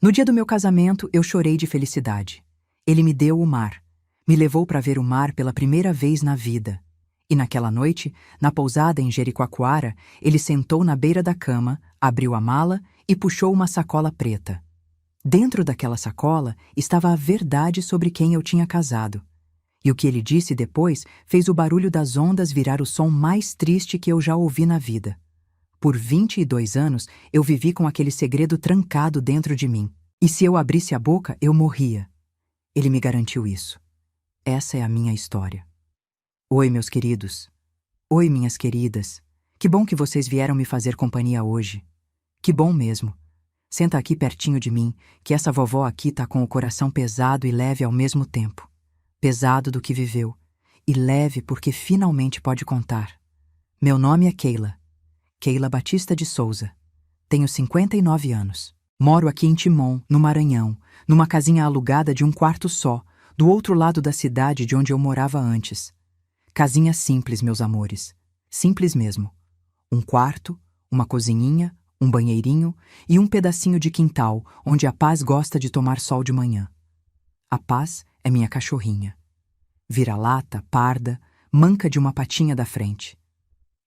No dia do meu casamento, eu chorei de felicidade. Ele me deu o mar. Me levou para ver o mar pela primeira vez na vida. E naquela noite, na pousada em Jericoacoara, ele sentou na beira da cama, abriu a mala e puxou uma sacola preta. Dentro daquela sacola estava a verdade sobre quem eu tinha casado. E o que ele disse depois fez o barulho das ondas virar o som mais triste que eu já ouvi na vida. Por 22 anos, eu vivi com aquele segredo trancado dentro de mim. E se eu abrisse a boca, eu morria. Ele me garantiu isso. Essa é a minha história. Oi, meus queridos. Oi, minhas queridas. Que bom que vocês vieram me fazer companhia hoje. Que bom mesmo. Senta aqui pertinho de mim, que essa vovó aqui tá com o coração pesado e leve ao mesmo tempo. Pesado do que viveu, e leve porque finalmente pode contar. Meu nome é Keila. Keila Batista de Souza. Tenho 59 anos. Moro aqui em Timon, no Maranhão, numa casinha alugada de um quarto só, do outro lado da cidade de onde eu morava antes. Casinha simples, meus amores. Simples mesmo. Um quarto, uma cozinhinha, um banheirinho e um pedacinho de quintal onde a Paz gosta de tomar sol de manhã. A Paz é minha cachorrinha. Vira-lata, parda, manca de uma patinha da frente.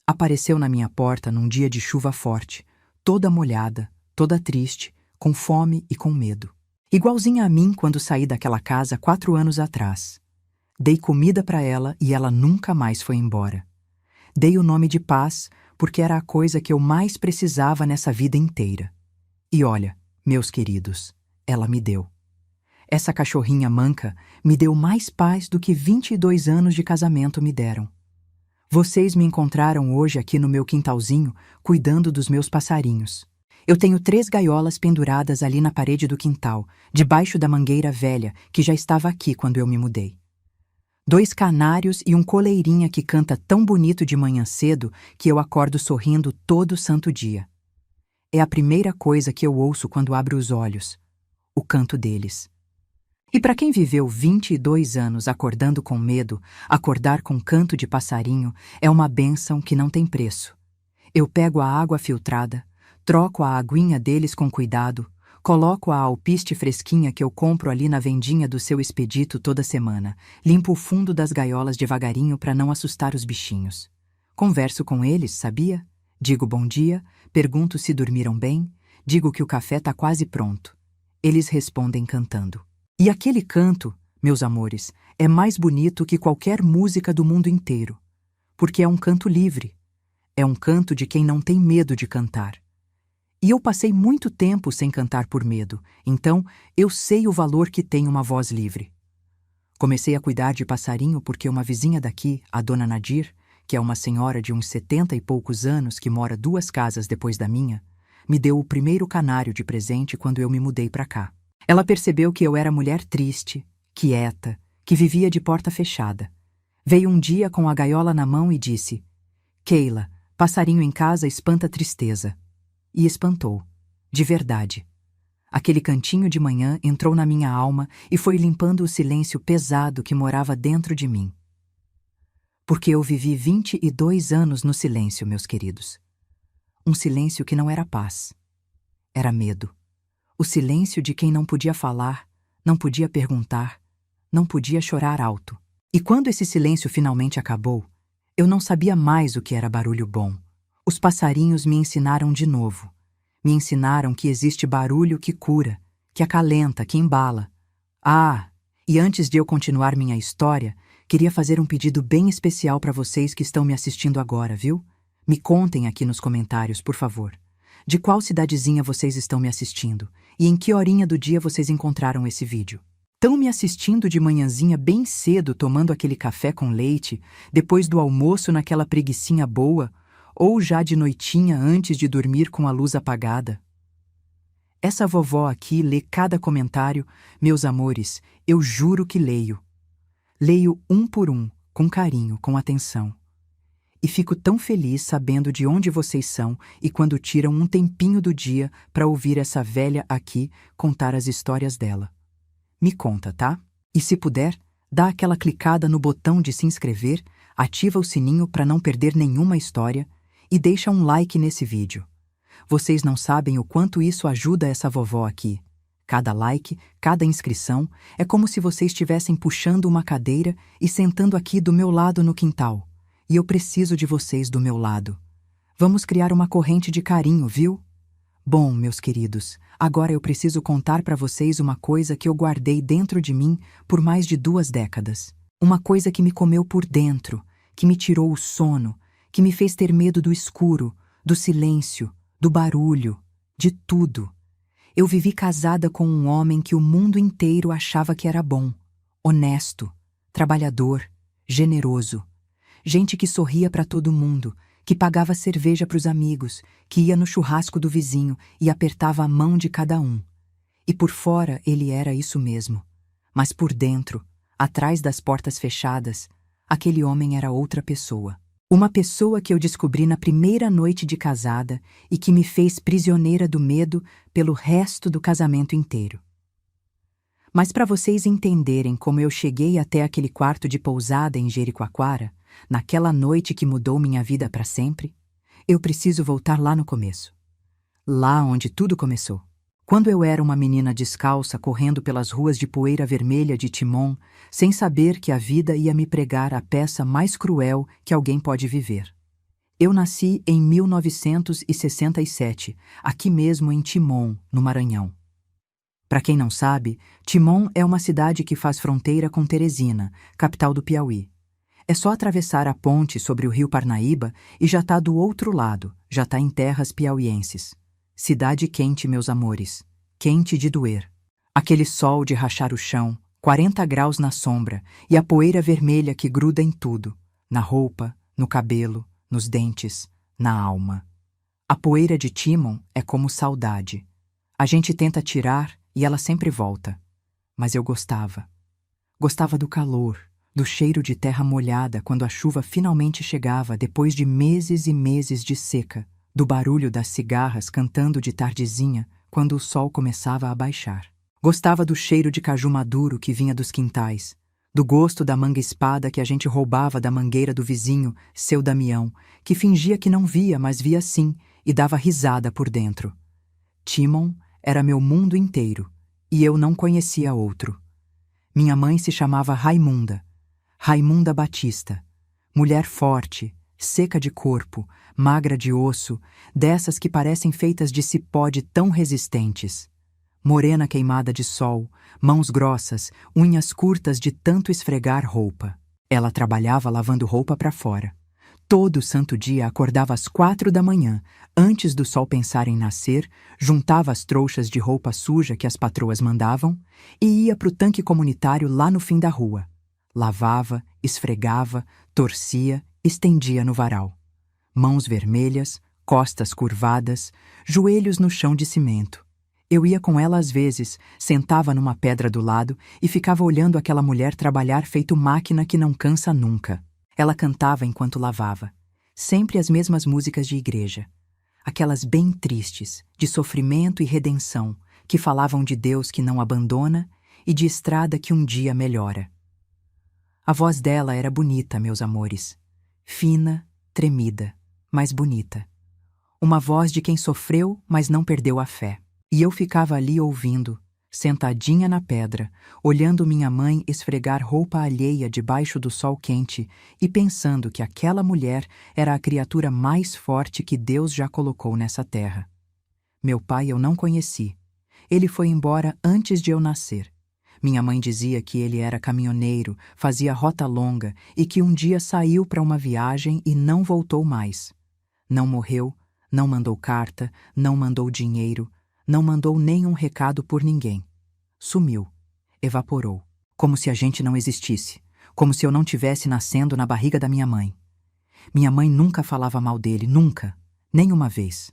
Apareceu na minha porta num dia de chuva forte, toda molhada, toda triste, com fome e com medo. Igualzinha a mim quando saí daquela casa 4 anos atrás. Dei comida para ela e ela nunca mais foi embora. Dei o nome de Paz porque era a coisa que eu mais precisava nessa vida inteira. E olha, meus queridos, ela me deu. Essa cachorrinha manca me deu mais paz do que 22 anos de casamento me deram. Vocês me encontraram hoje aqui no meu quintalzinho, cuidando dos meus passarinhos. Eu tenho 3 gaiolas penduradas ali na parede do quintal, debaixo da mangueira velha, que já estava aqui quando eu me mudei. 2 canários e um coleirinha que canta tão bonito de manhã cedo que eu acordo sorrindo todo santo dia. É a primeira coisa que eu ouço quando abro os olhos, o canto deles. E para quem viveu 22 anos acordando com medo, acordar com canto de passarinho é uma bênção que não tem preço. Eu pego a água filtrada, troco a aguinha deles com cuidado, coloco a alpiste fresquinha que eu compro ali na vendinha do seu Expedito toda semana, limpo o fundo das gaiolas devagarinho para não assustar os bichinhos. Converso com eles, sabia? Digo bom dia, pergunto se dormiram bem, digo que o café tá quase pronto. Eles respondem cantando. E aquele canto, meus amores, é mais bonito que qualquer música do mundo inteiro, porque é um canto livre, é um canto de quem não tem medo de cantar. E eu passei muito tempo sem cantar por medo, então eu sei o valor que tem uma voz livre. Comecei a cuidar de passarinho porque uma vizinha daqui, a dona Nadir, que é uma senhora de uns 70 e poucos anos que mora 2 casas depois da minha, me deu o primeiro canário de presente quando eu me mudei para cá. Ela percebeu que eu era mulher triste, quieta, que vivia de porta fechada. Veio um dia com a gaiola na mão e disse: Keila, passarinho em casa espanta tristeza. E espantou, de verdade. Aquele cantinho de manhã entrou na minha alma e foi limpando o silêncio pesado que morava dentro de mim. Porque eu vivi 22 anos no silêncio, meus queridos. Um silêncio que não era paz, era medo. O silêncio de quem não podia falar, não podia perguntar, não podia chorar alto. E quando esse silêncio finalmente acabou, eu não sabia mais o que era barulho bom. Os passarinhos me ensinaram de novo. Me ensinaram que existe barulho que cura, que acalenta, que embala. Ah, e antes de eu continuar minha história, queria fazer um pedido bem especial para vocês que estão me assistindo agora, viu? Me contem aqui nos comentários, por favor. De qual cidadezinha vocês estão me assistindo? E em que horinha do dia vocês encontraram esse vídeo? Estão me assistindo de manhãzinha bem cedo, tomando aquele café com leite, depois do almoço naquela preguicinha boa, ou já de noitinha antes de dormir com a luz apagada? Essa vovó aqui lê cada comentário, meus amores, eu juro que leio. Leio um por um, com carinho, com atenção. E fico tão feliz sabendo de onde vocês são e quando tiram um tempinho do dia para ouvir essa velha aqui contar as histórias dela. Me conta, tá? E se puder, dá aquela clicada no botão de se inscrever, ativa o sininho para não perder nenhuma história e deixa um like nesse vídeo. Vocês não sabem o quanto isso ajuda essa vovó aqui. Cada like, cada inscrição, é como se vocês estivessem puxando uma cadeira e sentando aqui do meu lado no quintal. E eu preciso de vocês do meu lado. Vamos criar uma corrente de carinho, viu? Bom, meus queridos, agora eu preciso contar para vocês uma coisa que eu guardei dentro de mim por mais de 2 décadas. Uma coisa que me comeu por dentro, que me tirou o sono, que me fez ter medo do escuro, do silêncio, do barulho, de tudo. Eu vivi casada com um homem que o mundo inteiro achava que era bom, honesto, trabalhador, generoso. Gente que sorria para todo mundo, que pagava cerveja para os amigos, que ia no churrasco do vizinho e apertava a mão de cada um. E por fora ele era isso mesmo. Mas por dentro, atrás das portas fechadas, aquele homem era outra pessoa. Uma pessoa que eu descobri na primeira noite de casada e que me fez prisioneira do medo pelo resto do casamento inteiro. Mas para vocês entenderem como eu cheguei até aquele quarto de pousada em Jericoacoara, naquela noite que mudou minha vida para sempre, eu preciso voltar lá no começo. Lá onde tudo começou. Quando eu era uma menina descalça correndo pelas ruas de poeira vermelha de Timon, sem saber que a vida ia me pregar a peça mais cruel que alguém pode viver. Eu nasci em 1967, aqui mesmo em Timon, no Maranhão. Para quem não sabe, Timon é uma cidade que faz fronteira com Teresina, capital do Piauí. É só atravessar a ponte sobre o rio Parnaíba e já está do outro lado, já está em terras piauienses. Cidade quente, meus amores. Quente de doer. Aquele sol de rachar o chão, 40 graus na sombra e a poeira vermelha que gruda em tudo. Na roupa, no cabelo, nos dentes, na alma. A poeira de Timon é como saudade. A gente tenta tirar e ela sempre volta. Mas eu gostava. Gostava do calor, do cheiro de terra molhada quando a chuva finalmente chegava depois de meses e meses de seca. Do barulho das cigarras cantando de tardezinha quando o sol começava a baixar. Gostava do cheiro de caju maduro que vinha dos quintais, do gosto da manga-espada que a gente roubava da mangueira do vizinho, seu Damião, que fingia que não via, mas via sim, e dava risada por dentro. Timon era meu mundo inteiro, e eu não conhecia outro. Minha mãe se chamava Raimunda, Raimunda Batista, mulher forte, seca de corpo, magra de osso, dessas que parecem feitas de cipó de tão resistentes. Morena queimada de sol, mãos grossas, unhas curtas de tanto esfregar roupa. Ela trabalhava lavando roupa para fora. Todo santo dia acordava às 4 da manhã, antes do sol pensar em nascer, juntava as trouxas de roupa suja que as patroas mandavam e ia para o tanque comunitário lá no fim da rua. Lavava, esfregava, torcia, estendia no varal. Mãos vermelhas, costas curvadas, joelhos no chão de cimento. Eu ia com ela às vezes, sentava numa pedra do lado e ficava olhando aquela mulher trabalhar feito máquina que não cansa nunca. Ela cantava enquanto lavava. Sempre as mesmas músicas de igreja. Aquelas bem tristes, de sofrimento e redenção, que falavam de Deus que não abandona e de estrada que um dia melhora. A voz dela era bonita, meus amores. Fina, tremida, mas bonita. Uma voz de quem sofreu, mas não perdeu a fé. E eu ficava ali ouvindo, sentadinha na pedra, olhando minha mãe esfregar roupa alheia debaixo do sol quente e pensando que aquela mulher era a criatura mais forte que Deus já colocou nessa terra. Meu pai eu não conheci. Ele foi embora antes de eu nascer. Minha mãe dizia que ele era caminhoneiro, fazia rota longa e que um dia saiu para uma viagem e não voltou mais. Não morreu, não mandou carta, não mandou dinheiro, não mandou nenhum recado por ninguém. Sumiu, evaporou, como se a gente não existisse, como se eu não tivesse nascendo na barriga da minha mãe. Minha mãe nunca falava mal dele, nunca, nem uma vez.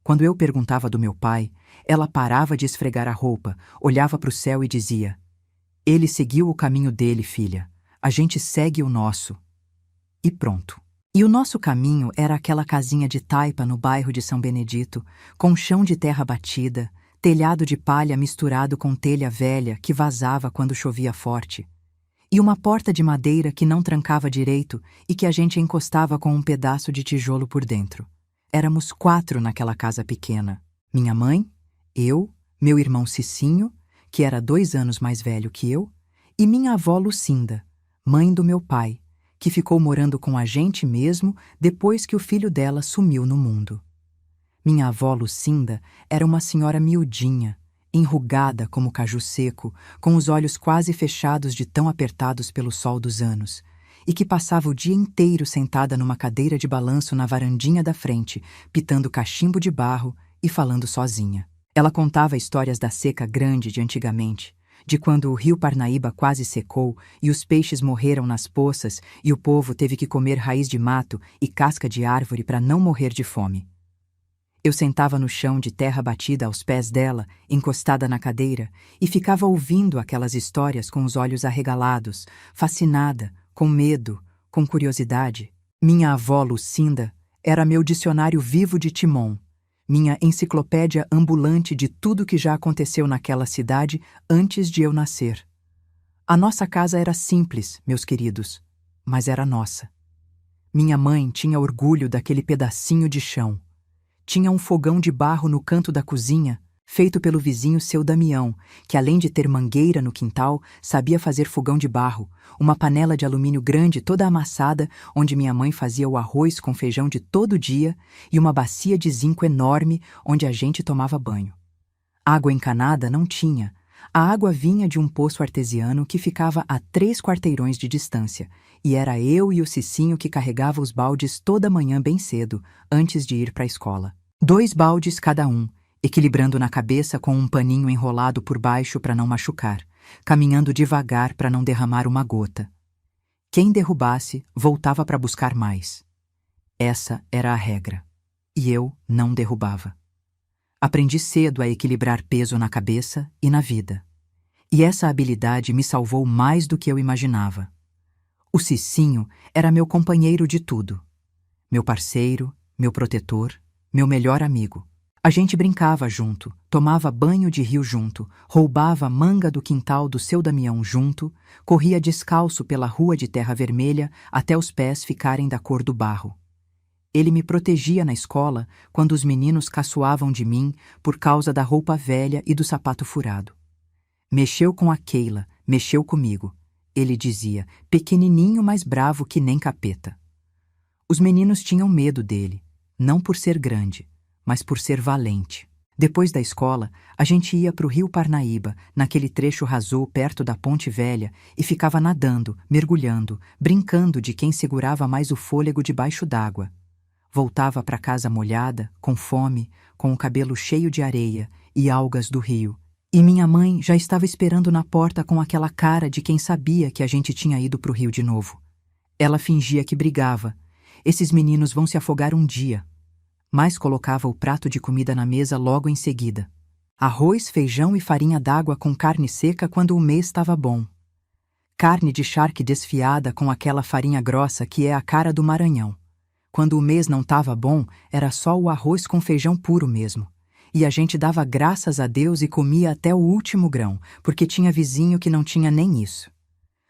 Quando eu perguntava do meu pai, ela parava de esfregar a roupa, olhava para o céu e dizia: "Ele seguiu o caminho dele, filha. A gente segue o nosso." E pronto. E o nosso caminho era aquela casinha de taipa no bairro de São Benedito, com chão de terra batida, telhado de palha misturado com telha velha que vazava quando chovia forte, e uma porta de madeira que não trancava direito e que a gente encostava com um pedaço de tijolo por dentro. Éramos 4 naquela casa pequena. Minha mãe, eu, meu irmão Cicinho, que era 2 anos mais velho que eu, e minha avó Lucinda, mãe do meu pai, que ficou morando com a gente mesmo depois que o filho dela sumiu no mundo. Minha avó Lucinda era uma senhora miudinha, enrugada como caju seco, com os olhos quase fechados de tão apertados pelo sol dos anos, e que passava o dia inteiro sentada numa cadeira de balanço na varandinha da frente, pitando cachimbo de barro e falando sozinha. Ela contava histórias da seca grande de antigamente, de quando o rio Parnaíba quase secou e os peixes morreram nas poças e o povo teve que comer raiz de mato e casca de árvore para não morrer de fome. Eu sentava no chão de terra batida aos pés dela, encostada na cadeira, e ficava ouvindo aquelas histórias com os olhos arregalados, fascinada, com medo, com curiosidade. Minha avó Lucinda era meu dicionário vivo de Timon, minha enciclopédia ambulante de tudo que já aconteceu naquela cidade antes de eu nascer. A nossa casa era simples, meus queridos, mas era nossa. Minha mãe tinha orgulho daquele pedacinho de chão. Tinha um fogão de barro no canto da cozinha, feito pelo vizinho seu Damião, que além de ter mangueira no quintal, sabia fazer fogão de barro, uma panela de alumínio grande toda amassada, onde minha mãe fazia o arroz com feijão de todo dia, e uma bacia de zinco enorme, onde a gente tomava banho. Água encanada não tinha. A água vinha de um poço artesiano que ficava a 3 quarteirões de distância, e era eu e o Cicinho que carregava os baldes toda manhã bem cedo, antes de ir para a escola. 2 baldes cada um, equilibrando na cabeça com um paninho enrolado por baixo para não machucar, caminhando devagar para não derramar uma gota. Quem derrubasse, voltava para buscar mais. Essa era a regra. E eu não derrubava. Aprendi cedo a equilibrar peso na cabeça e na vida. E essa habilidade me salvou mais do que eu imaginava. O Cicinho era meu companheiro de tudo. Meu parceiro, meu protetor, meu melhor amigo. A gente brincava junto, tomava banho de rio junto, roubava manga do quintal do seu Damião junto, corria descalço pela rua de terra vermelha até os pés ficarem da cor do barro. Ele me protegia na escola quando os meninos caçoavam de mim por causa da roupa velha e do sapato furado. Mexeu com a Keila, mexeu comigo. Ele dizia, pequenininho, mas bravo que nem capeta. Os meninos tinham medo dele, não por ser grande, mas por ser valente. Depois da escola, a gente ia para o rio Parnaíba, naquele trecho raso perto da Ponte Velha, e ficava nadando, mergulhando, brincando de quem segurava mais o fôlego debaixo d'água. Voltava para casa molhada, com fome, com o cabelo cheio de areia e algas do rio. E minha mãe já estava esperando na porta com aquela cara de quem sabia que a gente tinha ido para o rio de novo. Ela fingia que brigava. Esses meninos vão se afogar um dia. Mas colocava o prato de comida na mesa logo em seguida. Arroz, feijão e farinha d'água com carne seca quando o mês estava bom. Carne de charque desfiada com aquela farinha grossa que é a cara do Maranhão. Quando o mês não estava bom, era só o arroz com feijão puro mesmo. E a gente dava graças a Deus e comia até o último grão, porque tinha vizinho que não tinha nem isso.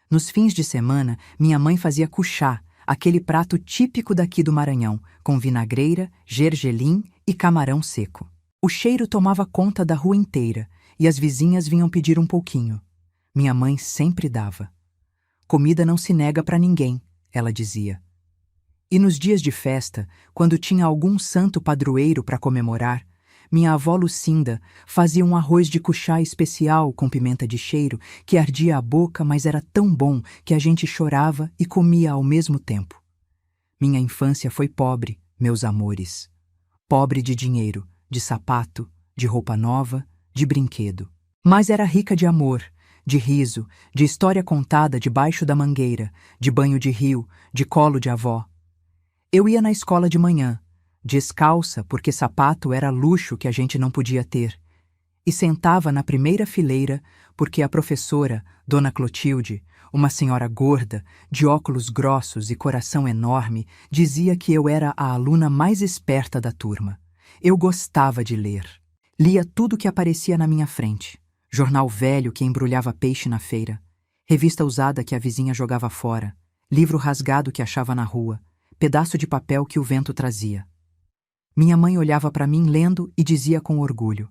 Nos fins de semana, minha mãe fazia cuchá, aquele prato típico daqui do Maranhão, com vinagreira, gergelim e camarão seco. O cheiro tomava conta da rua inteira, e as vizinhas vinham pedir um pouquinho. Minha mãe sempre dava. Comida não se nega para ninguém, ela dizia. E nos dias de festa, quando tinha algum santo padroeiro para comemorar, minha avó Lucinda fazia um arroz de cuchá especial com pimenta de cheiro que ardia a boca, mas era tão bom que a gente chorava e comia ao mesmo tempo. Minha infância foi pobre, meus amores. Pobre de dinheiro, de sapato, de roupa nova, de brinquedo. Mas era rica de amor, de riso, de história contada debaixo da mangueira, de banho de rio, de colo de avó. Eu ia na escola de manhã, descalça porque sapato era luxo que a gente não podia ter, e sentava na primeira fileira porque a professora, Dona Clotilde, uma senhora gorda, de óculos grossos e coração enorme, dizia que eu era a aluna mais esperta da turma. Eu gostava de ler. Lia tudo que aparecia na minha frente. Jornal velho que embrulhava peixe na feira, revista usada que a vizinha jogava fora, livro rasgado que achava na rua, pedaço de papel que o vento trazia. Minha mãe olhava para mim lendo e dizia com orgulho: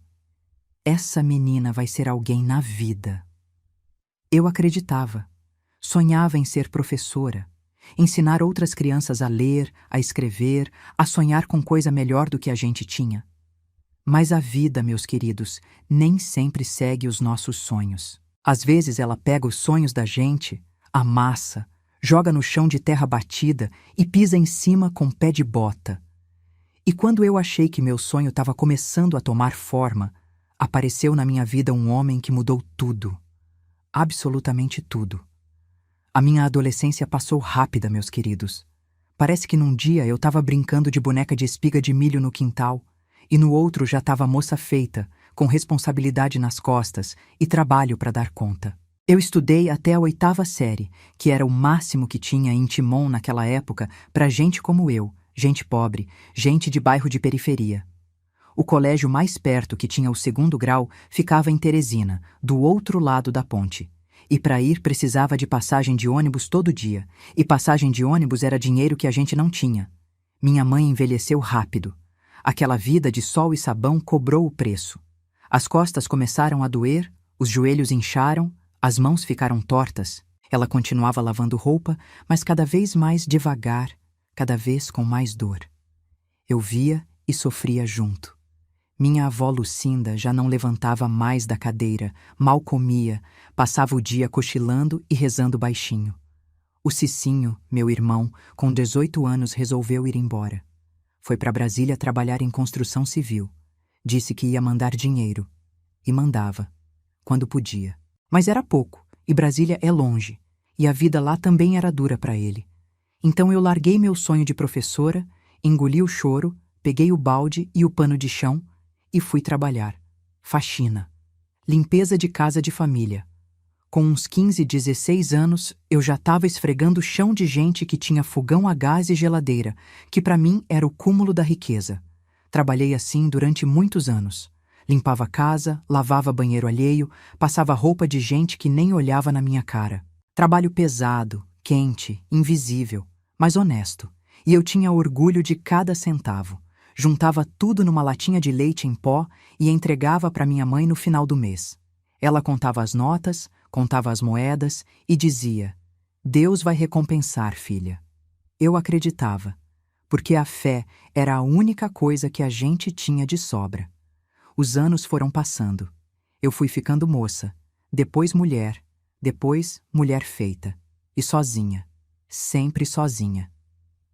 Essa menina vai ser alguém na vida. Eu acreditava. Sonhava em ser professora, ensinar outras crianças a ler, a escrever, a sonhar com coisa melhor do que a gente tinha. Mas a vida, meus queridos, nem sempre segue os nossos sonhos. Às vezes ela pega os sonhos da gente, amassa, joga no chão de terra batida e pisa em cima com pé de bota. E quando eu achei que meu sonho estava começando a tomar forma, apareceu na minha vida um homem que mudou tudo. Absolutamente tudo. A minha adolescência passou rápida, meus queridos. Parece que num dia eu estava brincando de boneca de espiga de milho no quintal, e no outro já estava moça feita, com responsabilidade nas costas e trabalho para dar conta. Eu estudei até a 8ª série, que era o máximo que tinha em Timon naquela época para gente como eu, gente pobre, gente de bairro de periferia. O colégio mais perto, que tinha o 2º grau, ficava em Teresina, do outro lado da ponte. E para ir precisava de passagem de ônibus todo dia, e passagem de ônibus era dinheiro que a gente não tinha. Minha mãe envelheceu rápido. Aquela vida de sol e sabão cobrou o preço. As costas começaram a doer, os joelhos incharam, as mãos ficaram tortas. Ela continuava lavando roupa, mas cada vez mais devagar, cada vez com mais dor. Eu via e sofria junto. Minha avó Lucinda já não levantava mais da cadeira, mal comia, passava o dia cochilando e rezando baixinho. O Cicinho, meu irmão, com 18 anos resolveu ir embora. Foi para Brasília trabalhar em construção civil. Disse que ia mandar dinheiro. E mandava, quando podia. Mas era pouco, e Brasília é longe, e a vida lá também era dura para ele. Então eu larguei meu sonho de professora, engoli o choro, peguei o balde e o pano de chão e fui trabalhar. Faxina. Limpeza de casa de família. Com uns 15, 16 anos, eu já estava esfregando o chão de gente que tinha fogão a gás e geladeira, que para mim era o cúmulo da riqueza. Trabalhei assim durante muitos anos. Limpava a casa, lavava banheiro alheio, passava roupa de gente que nem olhava na minha cara. Trabalho pesado, quente, invisível, mas honesto. E eu tinha orgulho de cada centavo. Juntava tudo numa latinha de leite em pó e entregava para minha mãe no final do mês. Ela contava as notas, contava as moedas e dizia: "Deus vai recompensar, filha." Eu acreditava, porque a fé era a única coisa que a gente tinha de sobra. Os anos foram passando. Eu fui ficando moça, depois mulher feita. E sozinha. Sempre sozinha.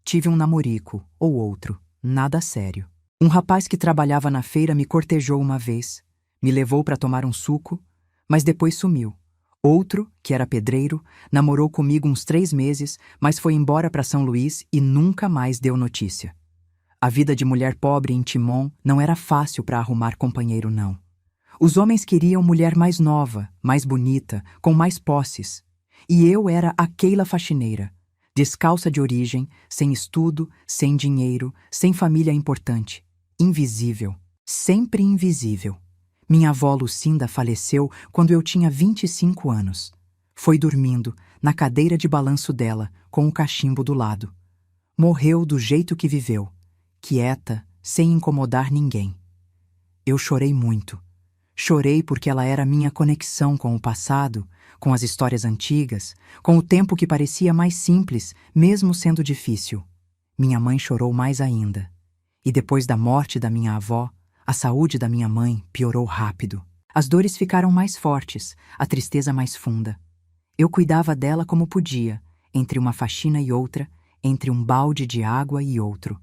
Tive um namorico, ou outro, nada sério. Um rapaz que trabalhava na feira me cortejou uma vez, me levou para tomar um suco, mas depois sumiu. Outro, que era pedreiro, namorou comigo uns 3 meses, mas foi embora para São Luís e nunca mais deu notícia. A vida de mulher pobre em Timon não era fácil para arrumar companheiro, não. Os homens queriam mulher mais nova, mais bonita, com mais posses. E eu era a Keila faxineira, descalça de origem, sem estudo, sem dinheiro, sem família importante. Invisível. Sempre invisível. Minha avó Lucinda faleceu quando eu tinha 25 anos. Foi dormindo, na cadeira de balanço dela, com o cachimbo do lado. Morreu do jeito que viveu, quieta, sem incomodar ninguém. Eu chorei muito. Chorei porque ela era minha conexão com o passado, com as histórias antigas, com o tempo que parecia mais simples, mesmo sendo difícil. Minha mãe chorou mais ainda. E depois da morte da minha avó, a saúde da minha mãe piorou rápido. As dores ficaram mais fortes, a tristeza mais funda. Eu cuidava dela como podia, entre uma faxina e outra, entre um balde de água e outro.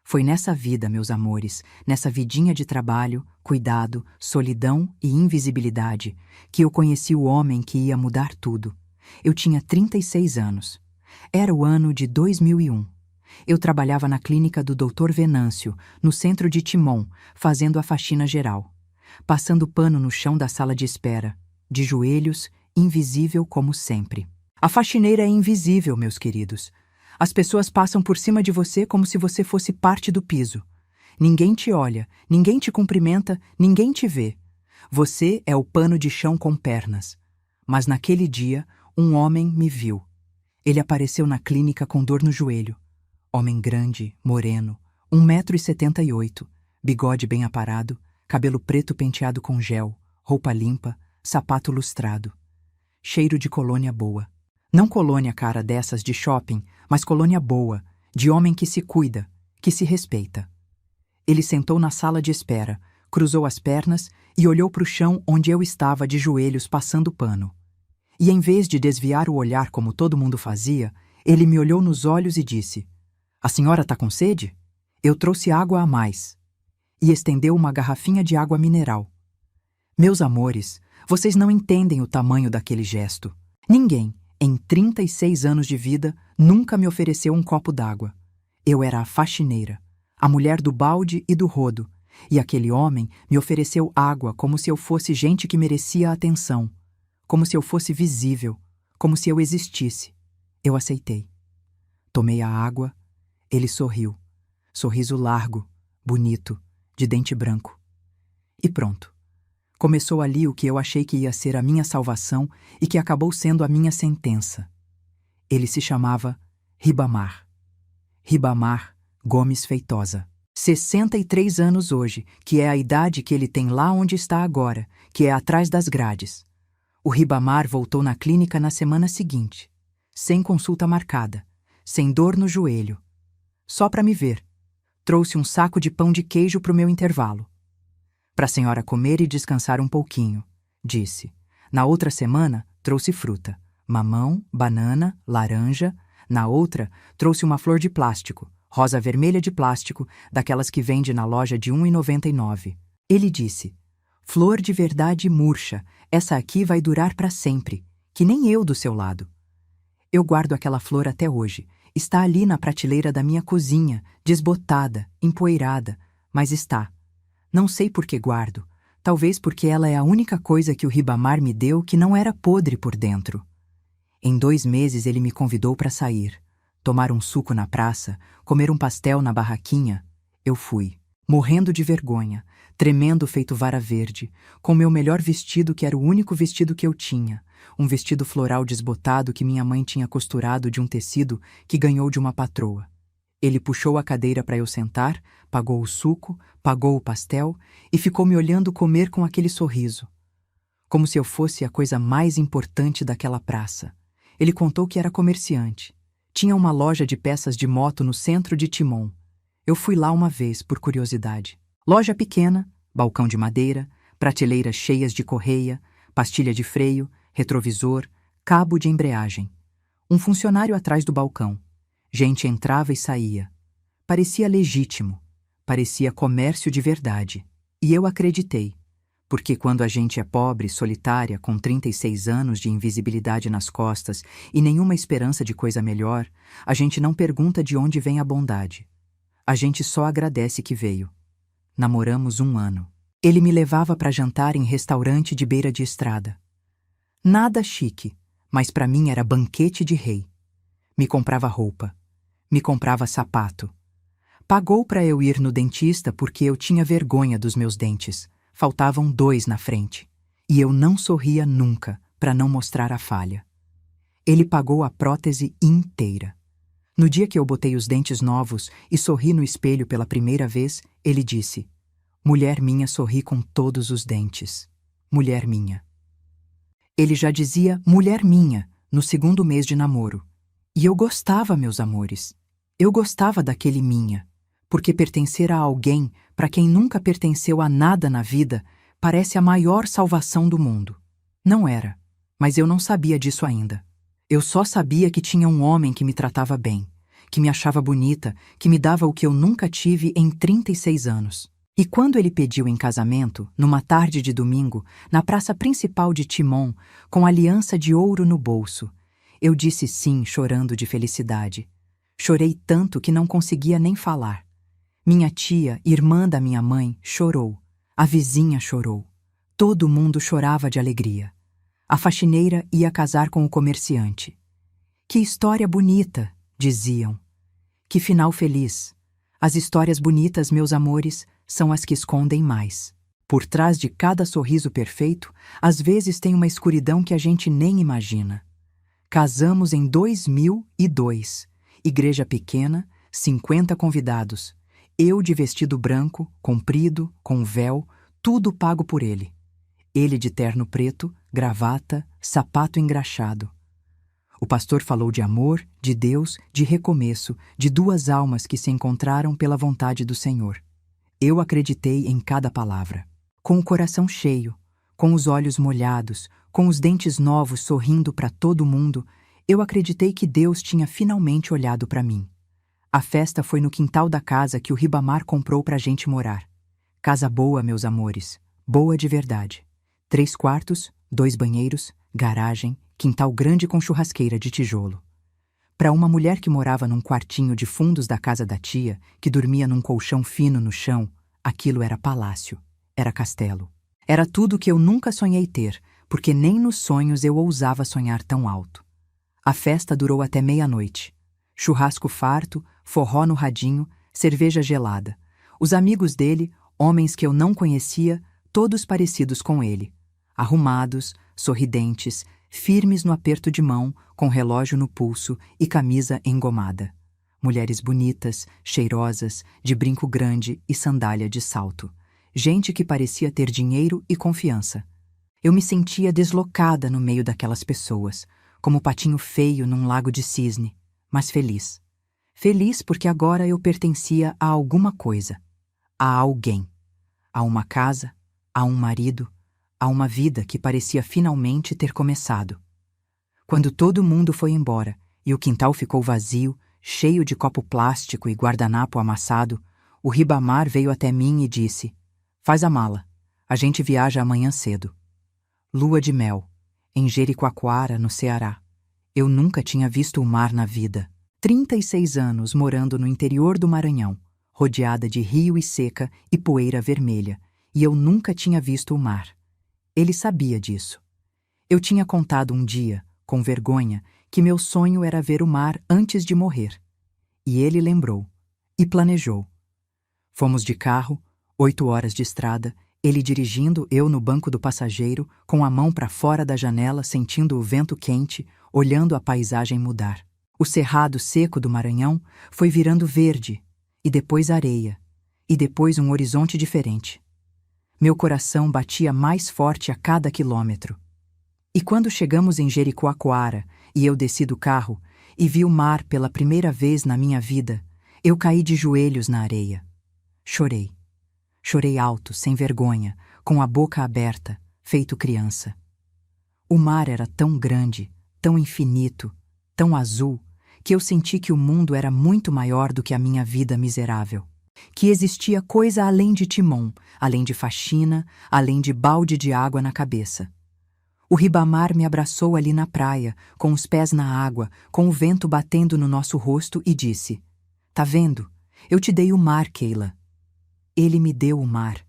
Foi nessa vida, meus amores, nessa vidinha de trabalho, cuidado, solidão e invisibilidade, que eu conheci o homem que ia mudar tudo. Eu tinha 36 anos. Era o ano de 2001. Eu trabalhava na clínica do Dr. Venâncio, no centro de Timon, fazendo a faxina geral. Passando pano no chão da sala de espera, de joelhos, invisível como sempre. A faxineira é invisível, meus queridos. As pessoas passam por cima de você como se você fosse parte do piso. Ninguém te olha, ninguém te cumprimenta, ninguém te vê. Você é o pano de chão com pernas. Mas naquele dia, um homem me viu. Ele apareceu na clínica com dor no joelho. Homem grande, moreno, 1,78 m, bigode bem aparado, cabelo preto penteado com gel, roupa limpa, sapato lustrado. Cheiro de colônia boa. Não colônia cara dessas de shopping, mas colônia boa, de homem que se cuida, que se respeita. Ele sentou na sala de espera, cruzou as pernas e olhou para o chão onde eu estava de joelhos passando pano. E em vez de desviar o olhar como todo mundo fazia, ele me olhou nos olhos e disse: "A senhora tá com sede? Eu trouxe água a mais." E estendeu uma garrafinha de água mineral. Meus amores, vocês não entendem o tamanho daquele gesto. Ninguém, em 36 anos de vida, nunca me ofereceu um copo d'água. Eu era a faxineira, a mulher do balde e do rodo, e aquele homem me ofereceu água como se eu fosse gente que merecia atenção, como se eu fosse visível, como se eu existisse. Eu aceitei. Tomei a água, ele sorriu. Sorriso largo, bonito, de dente branco. E pronto. Começou ali o que eu achei que ia ser a minha salvação e que acabou sendo a minha sentença. Ele se chamava Ribamar. Ribamar Gomes Feitosa. 63 anos hoje, que é a idade que ele tem lá onde está agora, que é atrás das grades. O Ribamar voltou na clínica na semana seguinte, sem consulta marcada, sem dor no joelho. Só para me ver. Trouxe um saco de pão de queijo para o meu intervalo. "Para a senhora comer e descansar um pouquinho", disse. Na outra semana, trouxe fruta. Mamão, banana, laranja. Na outra, trouxe uma flor de plástico, rosa vermelha de plástico, daquelas que vende na loja de R$ 1,99. Ele disse: "Flor de verdade murcha, essa aqui vai durar para sempre, que nem eu do seu lado." Eu guardo aquela flor até hoje. Está ali na prateleira da minha cozinha, desbotada, empoeirada, mas está. Não sei por que guardo. Talvez porque ela é a única coisa que o Ribamar me deu que não era podre por dentro. Em 2 meses ele me convidou para sair, tomar um suco na praça, comer um pastel na barraquinha. Eu fui, morrendo de vergonha, tremendo feito vara verde, com meu melhor vestido que era o único vestido que eu tinha, um vestido floral desbotado que minha mãe tinha costurado de um tecido que ganhou de uma patroa. Ele puxou a cadeira para eu sentar, pagou o suco, pagou o pastel e ficou me olhando comer com aquele sorriso. Como se eu fosse a coisa mais importante daquela praça. Ele contou que era comerciante. Tinha uma loja de peças de moto no centro de Timon. Eu fui lá uma vez, por curiosidade. Loja pequena, balcão de madeira, prateleiras cheias de correia, pastilha de freio, retrovisor, cabo de embreagem. Um funcionário atrás do balcão. Gente entrava e saía. Parecia legítimo. Parecia comércio de verdade. E eu acreditei. Porque quando a gente é pobre, solitária, com 36 anos de invisibilidade nas costas e nenhuma esperança de coisa melhor, a gente não pergunta de onde vem a bondade. A gente só agradece que veio. Namoramos 1 ano. Ele me levava para jantar em restaurante de beira de estrada. Nada chique, mas para mim era banquete de rei. Me comprava roupa. Me comprava sapato. Pagou para eu ir no dentista porque eu tinha vergonha dos meus dentes. Faltavam 2 na frente. E eu não sorria nunca para não mostrar a falha. Ele pagou a prótese inteira. No dia que eu botei os dentes novos e sorri no espelho pela primeira vez, ele disse: "Mulher minha, sorri com todos os dentes. Mulher minha." Ele já dizia mulher minha no 2º mês de namoro. E eu gostava, meus amores. Eu gostava daquele minha, porque pertencer a alguém para quem nunca pertenceu a nada na vida parece a maior salvação do mundo. Não era, mas eu não sabia disso ainda. Eu só sabia que tinha um homem que me tratava bem, que me achava bonita, que me dava o que eu nunca tive em 36 anos. E quando ele pediu em casamento, numa tarde de domingo, na praça principal de Timon, com aliança de ouro no bolso, eu disse sim, chorando de felicidade. Chorei tanto que não conseguia nem falar. Minha tia, irmã da minha mãe, chorou. A vizinha chorou. Todo mundo chorava de alegria. A faxineira ia casar com o comerciante. Que história bonita, diziam. Que final feliz. As histórias bonitas, meus amores, são as que escondem mais. Por trás de cada sorriso perfeito, às vezes tem uma escuridão que a gente nem imagina. Casamos em 2002. Igreja pequena, 50 convidados. Eu de vestido branco, comprido, com véu, tudo pago por ele. Ele de terno preto, gravata, sapato engraxado. O pastor falou de amor, de Deus, de recomeço, de duas almas que se encontraram pela vontade do Senhor. Eu acreditei em cada palavra. Com o coração cheio, com os olhos molhados, com os dentes novos sorrindo para todo mundo, eu acreditei que Deus tinha finalmente olhado para mim. A festa foi no quintal da casa que o Ribamar comprou para a gente morar. Casa boa, meus amores, boa de verdade. 3 quartos, 2 banheiros, garagem, quintal grande com churrasqueira de tijolo. Para uma mulher que morava num quartinho de fundos da casa da tia, que dormia num colchão fino no chão, aquilo era palácio, era castelo. Era tudo que eu nunca sonhei ter, porque nem nos sonhos eu ousava sonhar tão alto. A festa durou até meia-noite. Churrasco farto, forró no radinho, cerveja gelada. Os amigos dele, homens que eu não conhecia, todos parecidos com ele. Arrumados, sorridentes, firmes no aperto de mão, com relógio no pulso e camisa engomada. Mulheres bonitas, cheirosas, de brinco grande e sandália de salto. Gente que parecia ter dinheiro e confiança. Eu me sentia deslocada no meio daquelas pessoas, como patinho feio num lago de cisne, mas feliz. Feliz porque agora eu pertencia a alguma coisa, a alguém, a uma casa, a um marido, a uma vida que parecia finalmente ter começado. Quando todo mundo foi embora e o quintal ficou vazio, cheio de copo plástico e guardanapo amassado, o Ribamar veio até mim e disse: "Faz a mala, a gente viaja amanhã cedo." Lua de mel, em Jericoacoara, no Ceará. Eu nunca tinha visto o mar na vida. 36 anos morando no interior do Maranhão, rodeada de rio e seca e poeira vermelha, e eu nunca tinha visto o mar. Ele sabia disso. Eu tinha contado um dia, com vergonha, que meu sonho era ver o mar antes de morrer. E ele lembrou. E planejou. Fomos de carro, 8 horas de estrada, ele dirigindo, eu no banco do passageiro, com a mão para fora da janela, sentindo o vento quente, olhando a paisagem mudar. O cerrado seco do Maranhão foi virando verde, e depois areia, e depois um horizonte diferente. Meu coração batia mais forte a cada quilômetro. E quando chegamos em Jericoacoara e eu desci do carro e vi o mar pela primeira vez na minha vida, eu caí de joelhos na areia. Chorei. Chorei alto, sem vergonha, com a boca aberta, feito criança. O mar era tão grande, tão infinito, tão azul, que eu senti que o mundo era muito maior do que a minha vida miserável. Que existia coisa além de timão, além de faxina, além de balde de água na cabeça. O Ribamar me abraçou ali na praia, com os pés na água, com o vento batendo no nosso rosto e disse: "Tá vendo? Eu te dei o mar, Keila." Ele me deu o mar.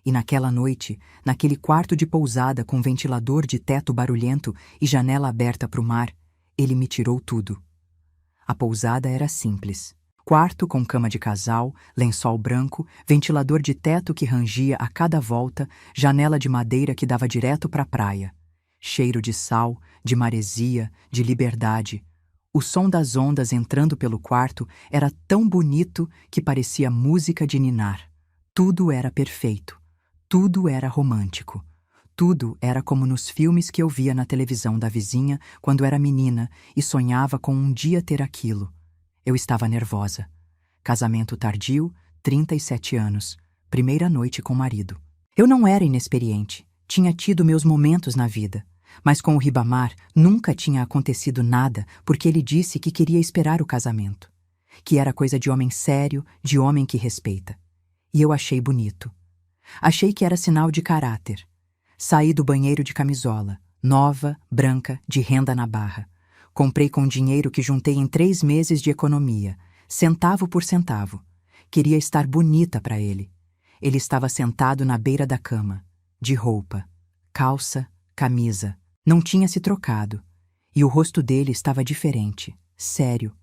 E naquela noite, naquele quarto de pousada com ventilador de teto barulhento e janela aberta para o mar, ele me tirou tudo. A pousada era simples. Quarto com cama de casal, lençol branco, ventilador de teto que rangia a cada volta, janela de madeira que dava direto para a praia. Cheiro de sal, de maresia, de liberdade. O som das ondas entrando pelo quarto era tão bonito que parecia música de ninar. Tudo era perfeito. Tudo era romântico. Tudo era como nos filmes que eu via na televisão da vizinha quando era menina e sonhava com um dia ter aquilo. Eu estava nervosa. Casamento tardio, 37 anos. Primeira noite com o marido. Eu não era inexperiente. Tinha tido meus momentos na vida. Mas com o Ribamar nunca tinha acontecido nada porque ele disse que queria esperar o casamento. Que era coisa de homem sério, de homem que respeita. E eu achei bonito. Achei que era sinal de caráter. Saí do banheiro de camisola, nova, branca, de renda na barra. Comprei com dinheiro que juntei em 3 meses de economia, centavo por centavo. Queria estar bonita para ele. Ele estava sentado na beira da cama, de roupa, calça, camisa. Não tinha se trocado. E o rosto dele estava diferente, sério,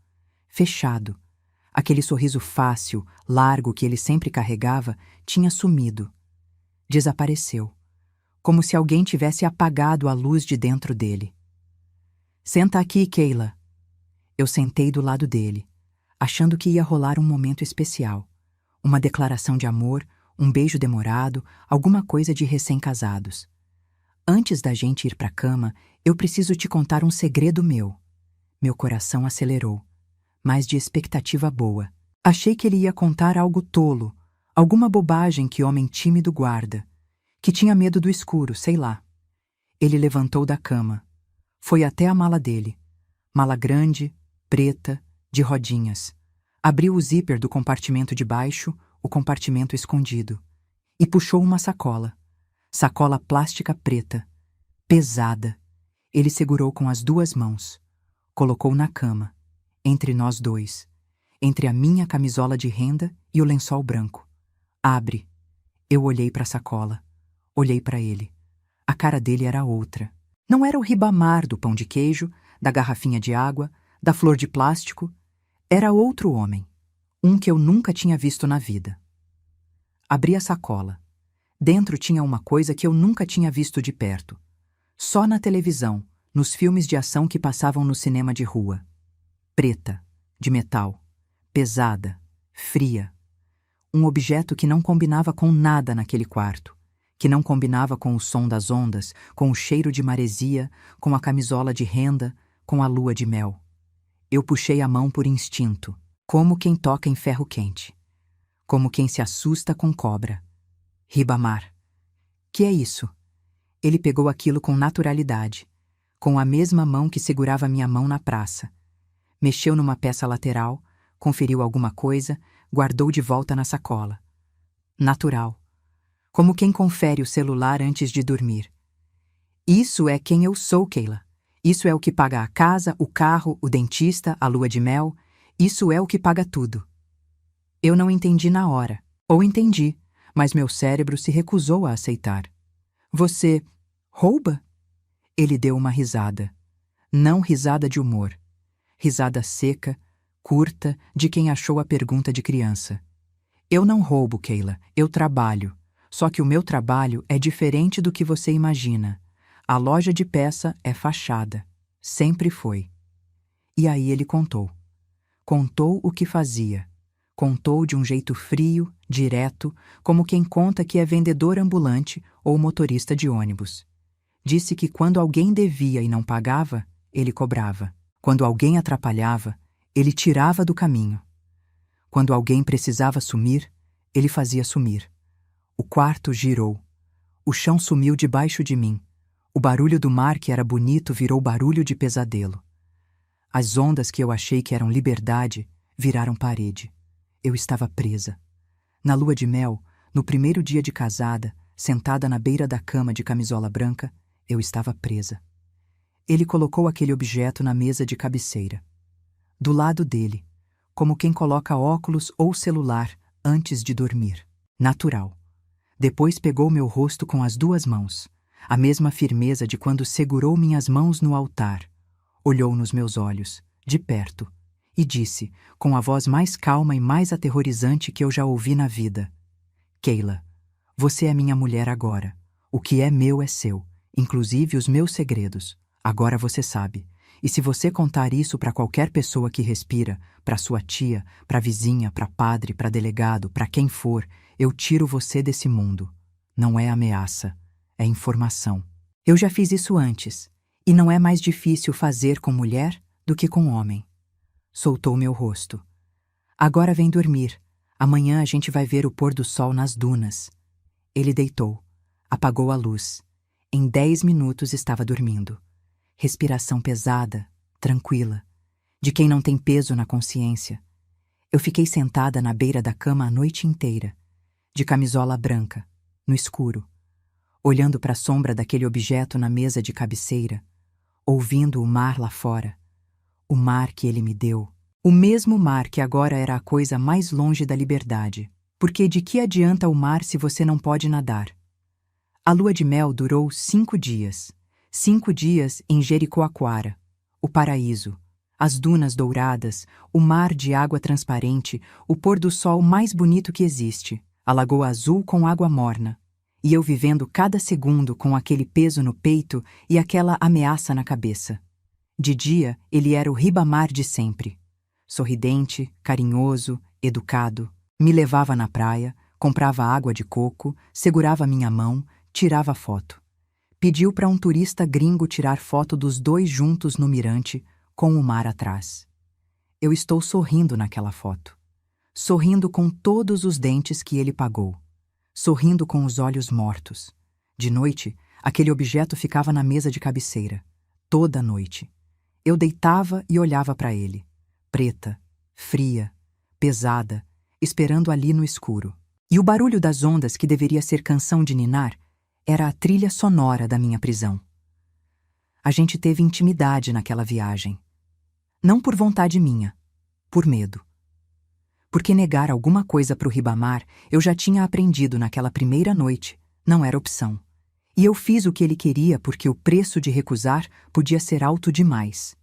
fechado. Aquele sorriso fácil, largo que ele sempre carregava, tinha sumido. Desapareceu. Como se alguém tivesse apagado a luz de dentro dele. "Senta aqui, Keila." Eu sentei do lado dele, achando que ia rolar um momento especial. Uma declaração de amor, Um beijo demorado, alguma coisa de recém-casados. Antes da gente ir pra cama, eu preciso te contar um segredo meu. Meu coração acelerou, mas de expectativa boa. Achei que ele ia contar algo tolo, alguma bobagem que homem tímido guarda, que tinha medo do escuro, sei lá. Ele levantou da cama. Foi até a mala dele. Mala grande, preta, de rodinhas. Abriu o zíper do compartimento de baixo, o compartimento escondido, e puxou uma sacola. Sacola plástica preta, pesada. Ele segurou com as duas mãos. Colocou na cama, entre nós dois, entre a minha camisola de renda e o lençol branco. Abre. Eu olhei para a sacola. Olhei para ele. A cara dele era outra. Não era o Ribamar do pão de queijo, da garrafinha de água, da flor de plástico. Era outro homem. Um que eu nunca tinha visto na vida. Abri a sacola. Dentro tinha uma coisa que eu nunca tinha visto de perto. Só na televisão, nos filmes de ação que passavam no cinema de rua. Preta, de metal, pesada, fria. Um objeto que não combinava com nada naquele quarto, que não combinava com o som das ondas, com o cheiro de maresia, com a camisola de renda, com a lua de mel. Eu puxei a mão por instinto, como quem toca em ferro quente, como quem se assusta com cobra. Ribamar. Que é isso? Ele pegou aquilo com naturalidade, com a mesma mão que segurava minha mão na praça. Mexeu numa peça lateral, conferiu alguma coisa, guardou de volta na sacola. Natural. Como quem confere o celular antes de dormir. Isso é quem eu sou, Keila. Isso é o que paga a casa, o carro, o dentista, a lua de mel. Isso é o que paga tudo. Eu não entendi na hora. Ou entendi, mas meu cérebro se recusou a aceitar. Você rouba? Ele deu uma risada. Não risada de humor. Risada seca, curta, de quem achou a pergunta de criança. Eu não roubo, Keila. Eu trabalho. Só que o meu trabalho é diferente do que você imagina. A loja de peça é fachada. Sempre foi. E aí ele contou. Contou o que fazia. Contou de um jeito frio, direto, como quem conta que é vendedor ambulante ou motorista de ônibus. Disse que quando alguém devia e não pagava, ele cobrava. Quando alguém atrapalhava, ele tirava do caminho. Quando alguém precisava sumir, ele fazia sumir. O quarto girou. O chão sumiu debaixo de mim. O barulho do mar que era bonito virou barulho de pesadelo. As ondas que eu achei que eram liberdade viraram parede. Eu estava presa. Na lua de mel, no primeiro dia de casada, sentada na beira da cama de camisola branca, eu estava presa. Ele colocou aquele objeto na mesa de cabeceira. Do lado dele, como quem coloca óculos ou celular antes de dormir. Natural. Depois pegou meu rosto com as duas mãos, a mesma firmeza de quando segurou minhas mãos no altar. Olhou nos meus olhos, de perto, e disse, com a voz mais calma e mais aterrorizante que eu já ouvi na vida: Keila, você é minha mulher agora. O que é meu é seu, inclusive os meus segredos. Agora você sabe. E se você contar isso para qualquer pessoa que respira, para sua tia, para vizinha, para padre, para delegado, para quem for, eu tiro você desse mundo. Não é ameaça, é informação. Eu já fiz isso antes, e não é mais difícil fazer com mulher do que com homem. Soltou meu rosto. Agora vem dormir. Amanhã a gente vai ver o pôr do sol nas dunas. Ele deitou. Apagou a luz. Em 10 minutos estava dormindo. Respiração pesada, tranquila, de quem não tem peso na consciência. Eu fiquei sentada na beira da cama a noite inteira, de camisola branca, no escuro, olhando para a sombra daquele objeto na mesa de cabeceira, ouvindo o mar lá fora, o mar que ele me deu, o mesmo mar que agora era a coisa mais longe da liberdade, porque de que adianta o mar se você não pode nadar? A lua de mel durou 5 dias. 5 dias em Jericoacoara, o paraíso, as dunas douradas, o mar de água transparente, o pôr do sol mais bonito que existe, a lagoa azul com água morna, e eu vivendo cada segundo com aquele peso no peito e aquela ameaça na cabeça. De dia, ele era o Ribamar de sempre. Sorridente, carinhoso, educado, me levava na praia, Comprava água de coco, segurava minha mão, tirava foto. Pediu para um turista gringo tirar foto dos dois juntos no mirante, com o mar atrás. Eu estou sorrindo naquela foto. Sorrindo com todos os dentes que ele pagou. Sorrindo com os olhos mortos. De noite, aquele objeto ficava na mesa de cabeceira. Toda noite. Eu deitava e olhava para ele. Preta, fria, pesada, esperando ali no escuro. E o barulho das ondas que deveria ser canção de ninar era a trilha sonora da minha prisão. A gente teve intimidade naquela viagem. Não por vontade minha, por medo. Porque negar alguma coisa para o Ribamar eu já tinha aprendido naquela primeira noite, não era opção. E eu fiz o que ele queria porque o preço de recusar podia ser alto demais.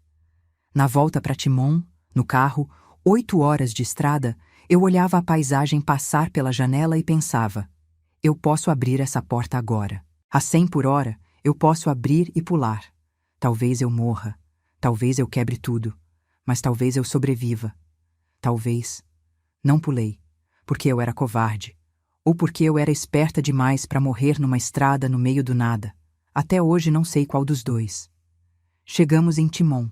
Na volta para Timon, no carro, 8 horas de estrada, eu olhava a paisagem passar pela janela e pensava: eu posso abrir essa porta agora. A 100 por hora, eu posso abrir e pular. Talvez eu morra, talvez eu quebre tudo, mas talvez eu sobreviva. Talvez. Não pulei, porque eu era covarde, ou porque eu era esperta demais para morrer numa estrada no meio do nada. Até hoje não sei qual dos dois. Chegamos em Timon.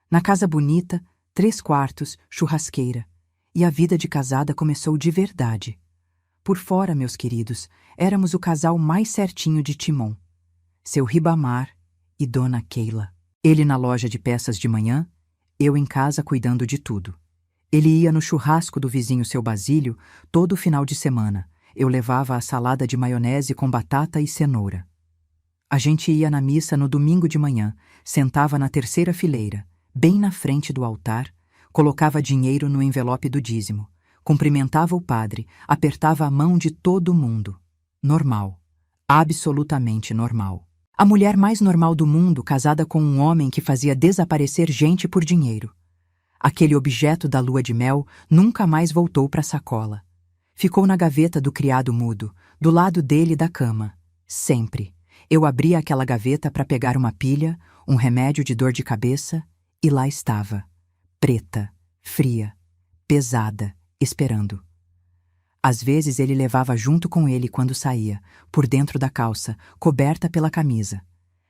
Na casa bonita, 3 quartos, churrasqueira. E a vida de casada começou de verdade. Por fora, meus queridos, éramos o casal mais certinho de Timon. Seu Ribamar e Dona Keila. Ele na loja de peças de manhã, eu em casa cuidando de tudo. Ele ia no churrasco do vizinho seu Basílio todo final de semana. Eu levava a salada de maionese com batata e cenoura. A gente ia na missa no domingo de manhã, sentava na 3ª fileira, bem na frente do altar, colocava dinheiro no envelope do dízimo, cumprimentava o padre, apertava a mão de todo mundo. Normal. Absolutamente normal. A mulher mais normal do mundo casada com um homem que fazia desaparecer gente por dinheiro. Aquele objeto da lua de mel nunca mais voltou para a sacola. Ficou na gaveta do criado mudo, do lado dele da cama. Sempre. Eu abria aquela gaveta para pegar uma pilha, um remédio de dor de cabeça, e lá estava. Preta, fria, pesada, esperando. Às vezes ele levava junto com ele quando saía, por dentro da calça, coberta pela camisa.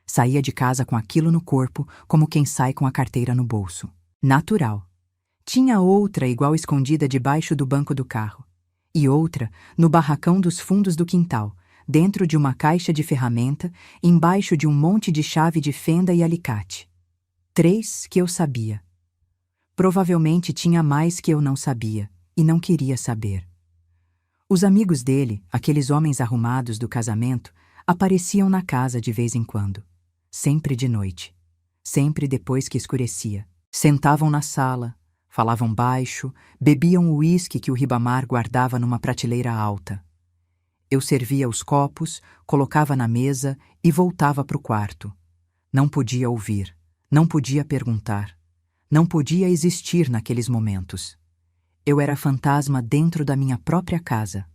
Saía de casa com aquilo no corpo, como quem sai com a carteira no bolso. Natural. Tinha outra igual escondida debaixo do banco do carro. E outra no barracão dos fundos do quintal, dentro de uma caixa de ferramenta, embaixo de um monte de chave de fenda e alicate. 3 que eu sabia. Provavelmente tinha mais que eu não sabia, e não queria saber. Os amigos dele, aqueles homens arrumados do casamento, apareciam na casa de vez em quando. Sempre de noite. Sempre depois que escurecia. Sentavam na sala, falavam baixo, bebiam o uísque que o Ribamar guardava numa prateleira alta. Eu servia os copos, colocava na mesa e voltava para o quarto. Não podia ouvir, não podia perguntar, não podia existir naqueles momentos. Eu era fantasma dentro da minha própria casa.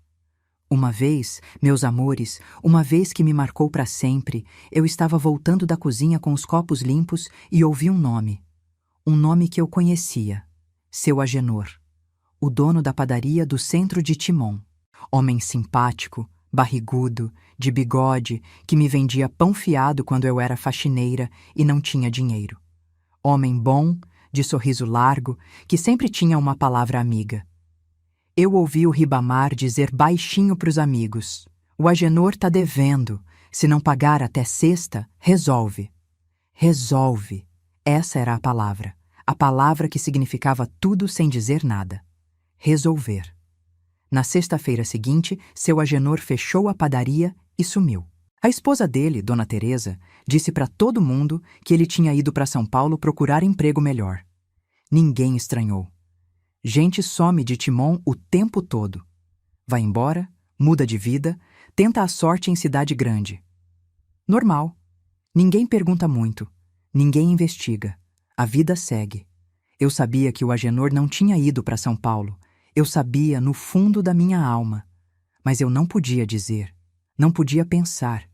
Uma vez, meus amores, uma vez que me marcou para sempre, eu estava voltando da cozinha com os copos limpos e ouvi um nome. Um nome que eu conhecia. Seu Agenor. O dono da padaria do centro de Timon. Homem simpático, barrigudo, de bigode, que me vendia pão fiado quando eu era faxineira e não tinha dinheiro. Homem bom, de sorriso largo, que sempre tinha uma palavra amiga. Eu ouvi o Ribamar dizer baixinho para os amigos: o Agenor tá devendo. Se não pagar até sexta, resolve. Resolve. Essa era a palavra que significava tudo sem dizer nada. Resolver. Na sexta-feira seguinte, seu Agenor fechou a padaria e sumiu. A esposa dele, Dona Teresa, disse para todo mundo que ele tinha ido para São Paulo procurar emprego melhor. Ninguém estranhou. Gente some de Timon o tempo todo. Vai embora, muda de vida, tenta a sorte em cidade grande. Normal. Ninguém pergunta muito. Ninguém investiga. A vida segue. Eu sabia que o Agenor não tinha ido para São Paulo. Eu sabia no fundo da minha alma. Mas eu não podia dizer. Não podia pensar.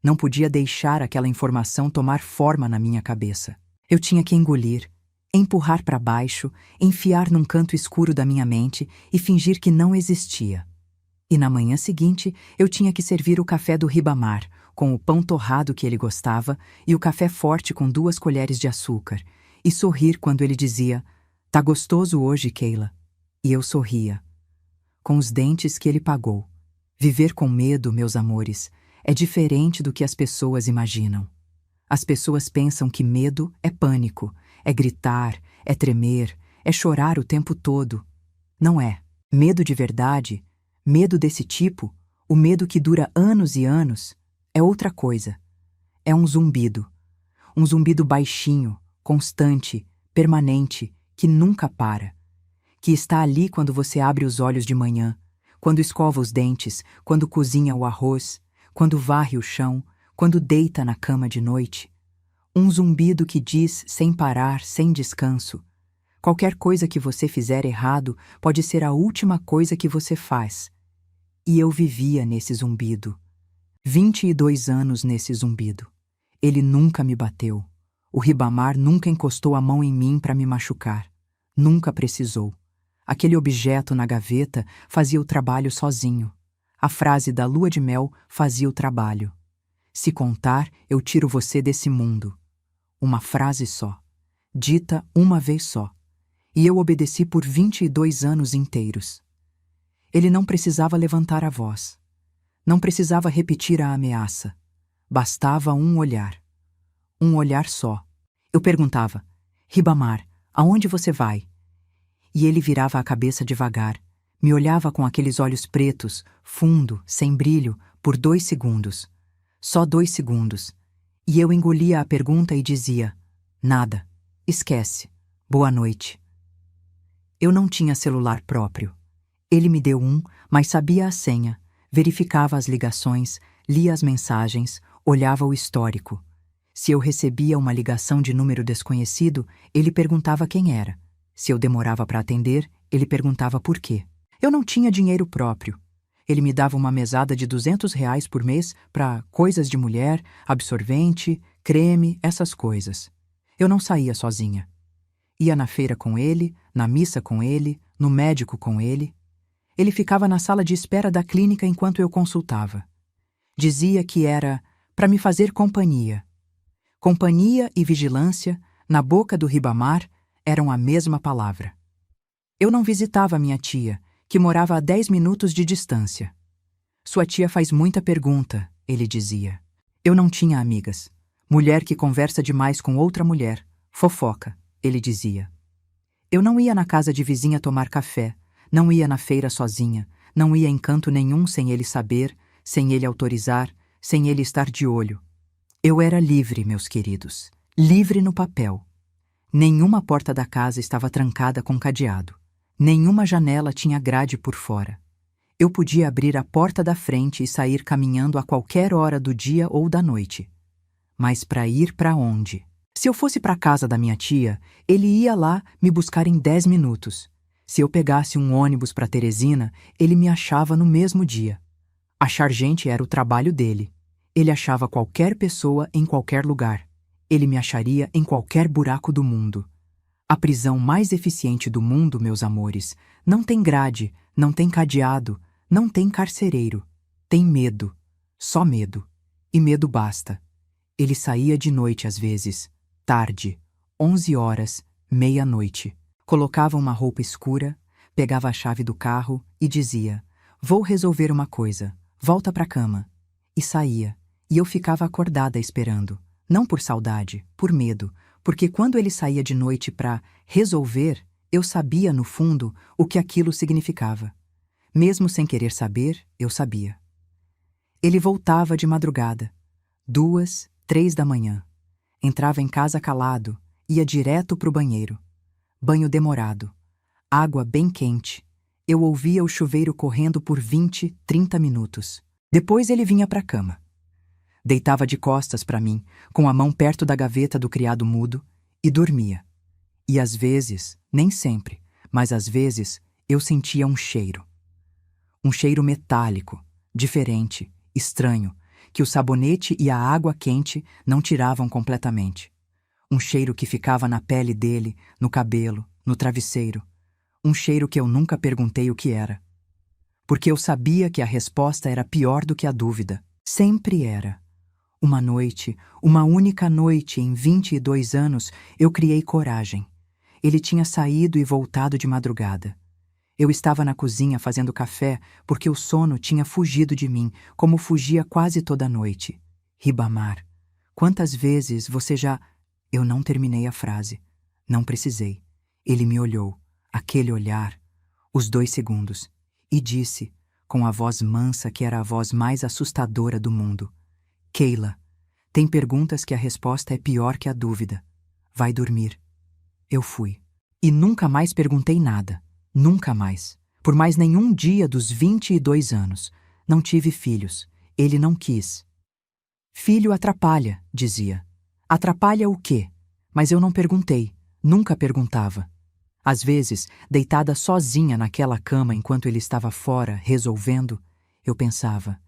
Não podia deixar aquela informação tomar forma na minha cabeça. Eu tinha que engolir, empurrar para baixo, enfiar num canto escuro da minha mente e fingir que não existia. E na manhã seguinte, eu tinha que servir o café do Ribamar, com o pão torrado que ele gostava e o café forte com 2 colheres de açúcar, e sorrir quando ele dizia: "Tá gostoso hoje, Keila?" E eu sorria. Com os dentes que ele pagou. Viver com medo, meus amores, é diferente do que as pessoas imaginam. As pessoas pensam que medo é pânico, é gritar, é tremer, é chorar o tempo todo. Não é. Medo de verdade, medo desse tipo, o medo que dura anos e anos, é outra coisa. É um zumbido. Um zumbido baixinho, constante, permanente, que nunca para. Que está ali quando você abre os olhos de manhã, quando escova os dentes, quando cozinha o arroz, quando varre o chão, quando deita na cama de noite. Um zumbido que diz sem parar, sem descanso: qualquer coisa que você fizer errado pode ser a última coisa que você faz. E eu vivia nesse zumbido. 22 anos nesse zumbido. Ele nunca me bateu. O Ribamar nunca encostou a mão em mim para me machucar. Nunca precisou. Aquele objeto na gaveta fazia o trabalho sozinho. A frase da lua de mel fazia o trabalho. Se contar, eu tiro você desse mundo. Uma frase só. Dita uma vez só. E eu obedeci por 22 anos inteiros. Ele não precisava levantar a voz. Não precisava repetir a ameaça. Bastava um olhar. Um olhar só. Eu perguntava: "Ribamar, aonde você vai?" E ele virava a cabeça devagar, me olhava com aqueles olhos pretos, fundo, sem brilho, por 2 segundos. Só 2 segundos. E eu engolia a pergunta e dizia: "Nada. Esquece. Boa noite." Eu não tinha celular próprio. Ele me deu um, mas sabia a senha, verificava as ligações, lia as mensagens, olhava o histórico. Se eu recebia uma ligação de número desconhecido, ele perguntava quem era. Se eu demorava para atender, ele perguntava por quê. Eu não tinha dinheiro próprio. Ele me dava uma mesada de R$ 200 por mês para coisas de mulher, absorvente, creme, essas coisas. Eu não saía sozinha. Ia na feira com ele, na missa com ele, no médico com ele. Ele ficava na sala de espera da clínica enquanto eu consultava. Dizia que era para me fazer companhia. Companhia e vigilância, na boca do Ribamar, eram a mesma palavra. Eu não visitava minha tia, que morava a 10 minutos de distância. "Sua tia faz muita pergunta", ele dizia. Eu não tinha amigas. "Mulher que conversa demais com outra mulher. Fofoca", ele dizia. Eu não ia na casa de vizinha tomar café, não ia na feira sozinha, não ia em canto nenhum sem ele saber, sem ele autorizar, sem ele estar de olho. Eu era livre, meus queridos. Livre no papel. Nenhuma porta da casa estava trancada com cadeado. Nenhuma janela tinha grade por fora. Eu podia abrir a porta da frente e sair caminhando a qualquer hora do dia ou da noite. Mas para ir para onde? Se eu fosse para a casa da minha tia, ele ia lá me buscar em 10 minutos. Se eu pegasse um ônibus para Teresina, ele me achava no mesmo dia. Achar gente era o trabalho dele. Ele achava qualquer pessoa em qualquer lugar. Ele me acharia em qualquer buraco do mundo. A prisão mais eficiente do mundo, meus amores, não tem grade, não tem cadeado, não tem carcereiro. Tem medo. Só medo. E medo basta. Ele saía de noite às vezes, tarde, 11 horas, meia-noite. Colocava uma roupa escura, pegava a chave do carro e dizia: "Vou resolver uma coisa, volta pra cama." E saía, e eu ficava acordada esperando. Não por saudade, por medo, porque quando ele saía de noite para resolver, eu sabia, no fundo, o que aquilo significava. Mesmo sem querer saber, eu sabia. Ele voltava de madrugada, 2, 3 da manhã. Entrava em casa calado, ia direto pro banheiro. Banho demorado. Água bem quente. Eu ouvia o chuveiro correndo por 20, 30 minutos. Depois ele vinha pra cama. Deitava de costas para mim, com a mão perto da gaveta do criado mudo, e dormia. E às vezes, nem sempre, mas às vezes, eu sentia um cheiro. Um cheiro metálico, diferente, estranho, que o sabonete e a água quente não tiravam completamente. Um cheiro que ficava na pele dele, no cabelo, no travesseiro. Um cheiro que eu nunca perguntei o que era. porque eu sabia que a resposta era pior do que a dúvida. Sempre era. Uma noite, uma única noite em 22 anos, eu criei coragem. Ele tinha saído e voltado de madrugada. Eu estava na cozinha fazendo café porque o sono tinha fugido de mim, como fugia quase toda noite. Ribamar, quantas vezes você já... Eu não terminei a frase. Não precisei. Ele me olhou, aquele olhar, os 2 segundos, e disse, com a voz mansa que era a voz mais assustadora do mundo: Keila, tem perguntas que a resposta é pior que a dúvida. Vai dormir. Eu fui. E nunca mais perguntei nada. Nunca mais. Por mais nenhum dia dos 22 anos. Não tive filhos. Ele não quis. Filho atrapalha, dizia. Atrapalha o quê? Mas eu não perguntei. Nunca perguntava. Às vezes, deitada sozinha naquela cama enquanto ele estava fora, resolvendo, eu pensava,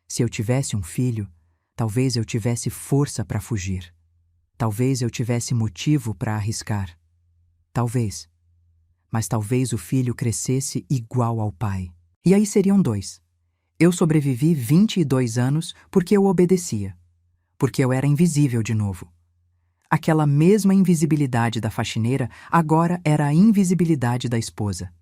se eu tivesse um filho, talvez eu tivesse força para fugir. Talvez eu tivesse motivo para arriscar. Talvez. Mas talvez o filho crescesse igual ao pai. E aí seriam 2. Eu sobrevivi 22 anos porque eu obedecia. Porque eu era invisível de novo. Aquela mesma invisibilidade da faxineira agora era a invisibilidade da esposa.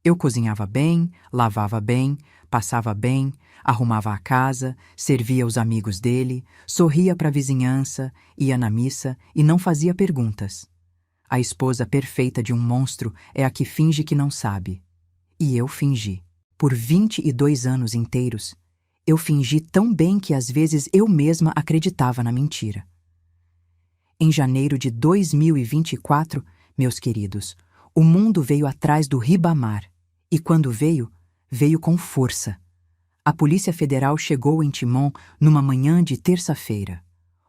Eu cozinhava bem, lavava bem, passava bem, arrumava a casa, servia os amigos dele, sorria para a vizinhança, ia na missa e não fazia perguntas. A esposa perfeita de um monstro é a que finge que não sabe. E eu fingi. Por 22 anos inteiros, eu fingi tão bem que às vezes eu mesma acreditava na mentira. Em janeiro de 2024, meus queridos, o mundo veio atrás do Ribamar. E quando veio, veio com força. A Polícia Federal chegou em Timon numa manhã de terça-feira.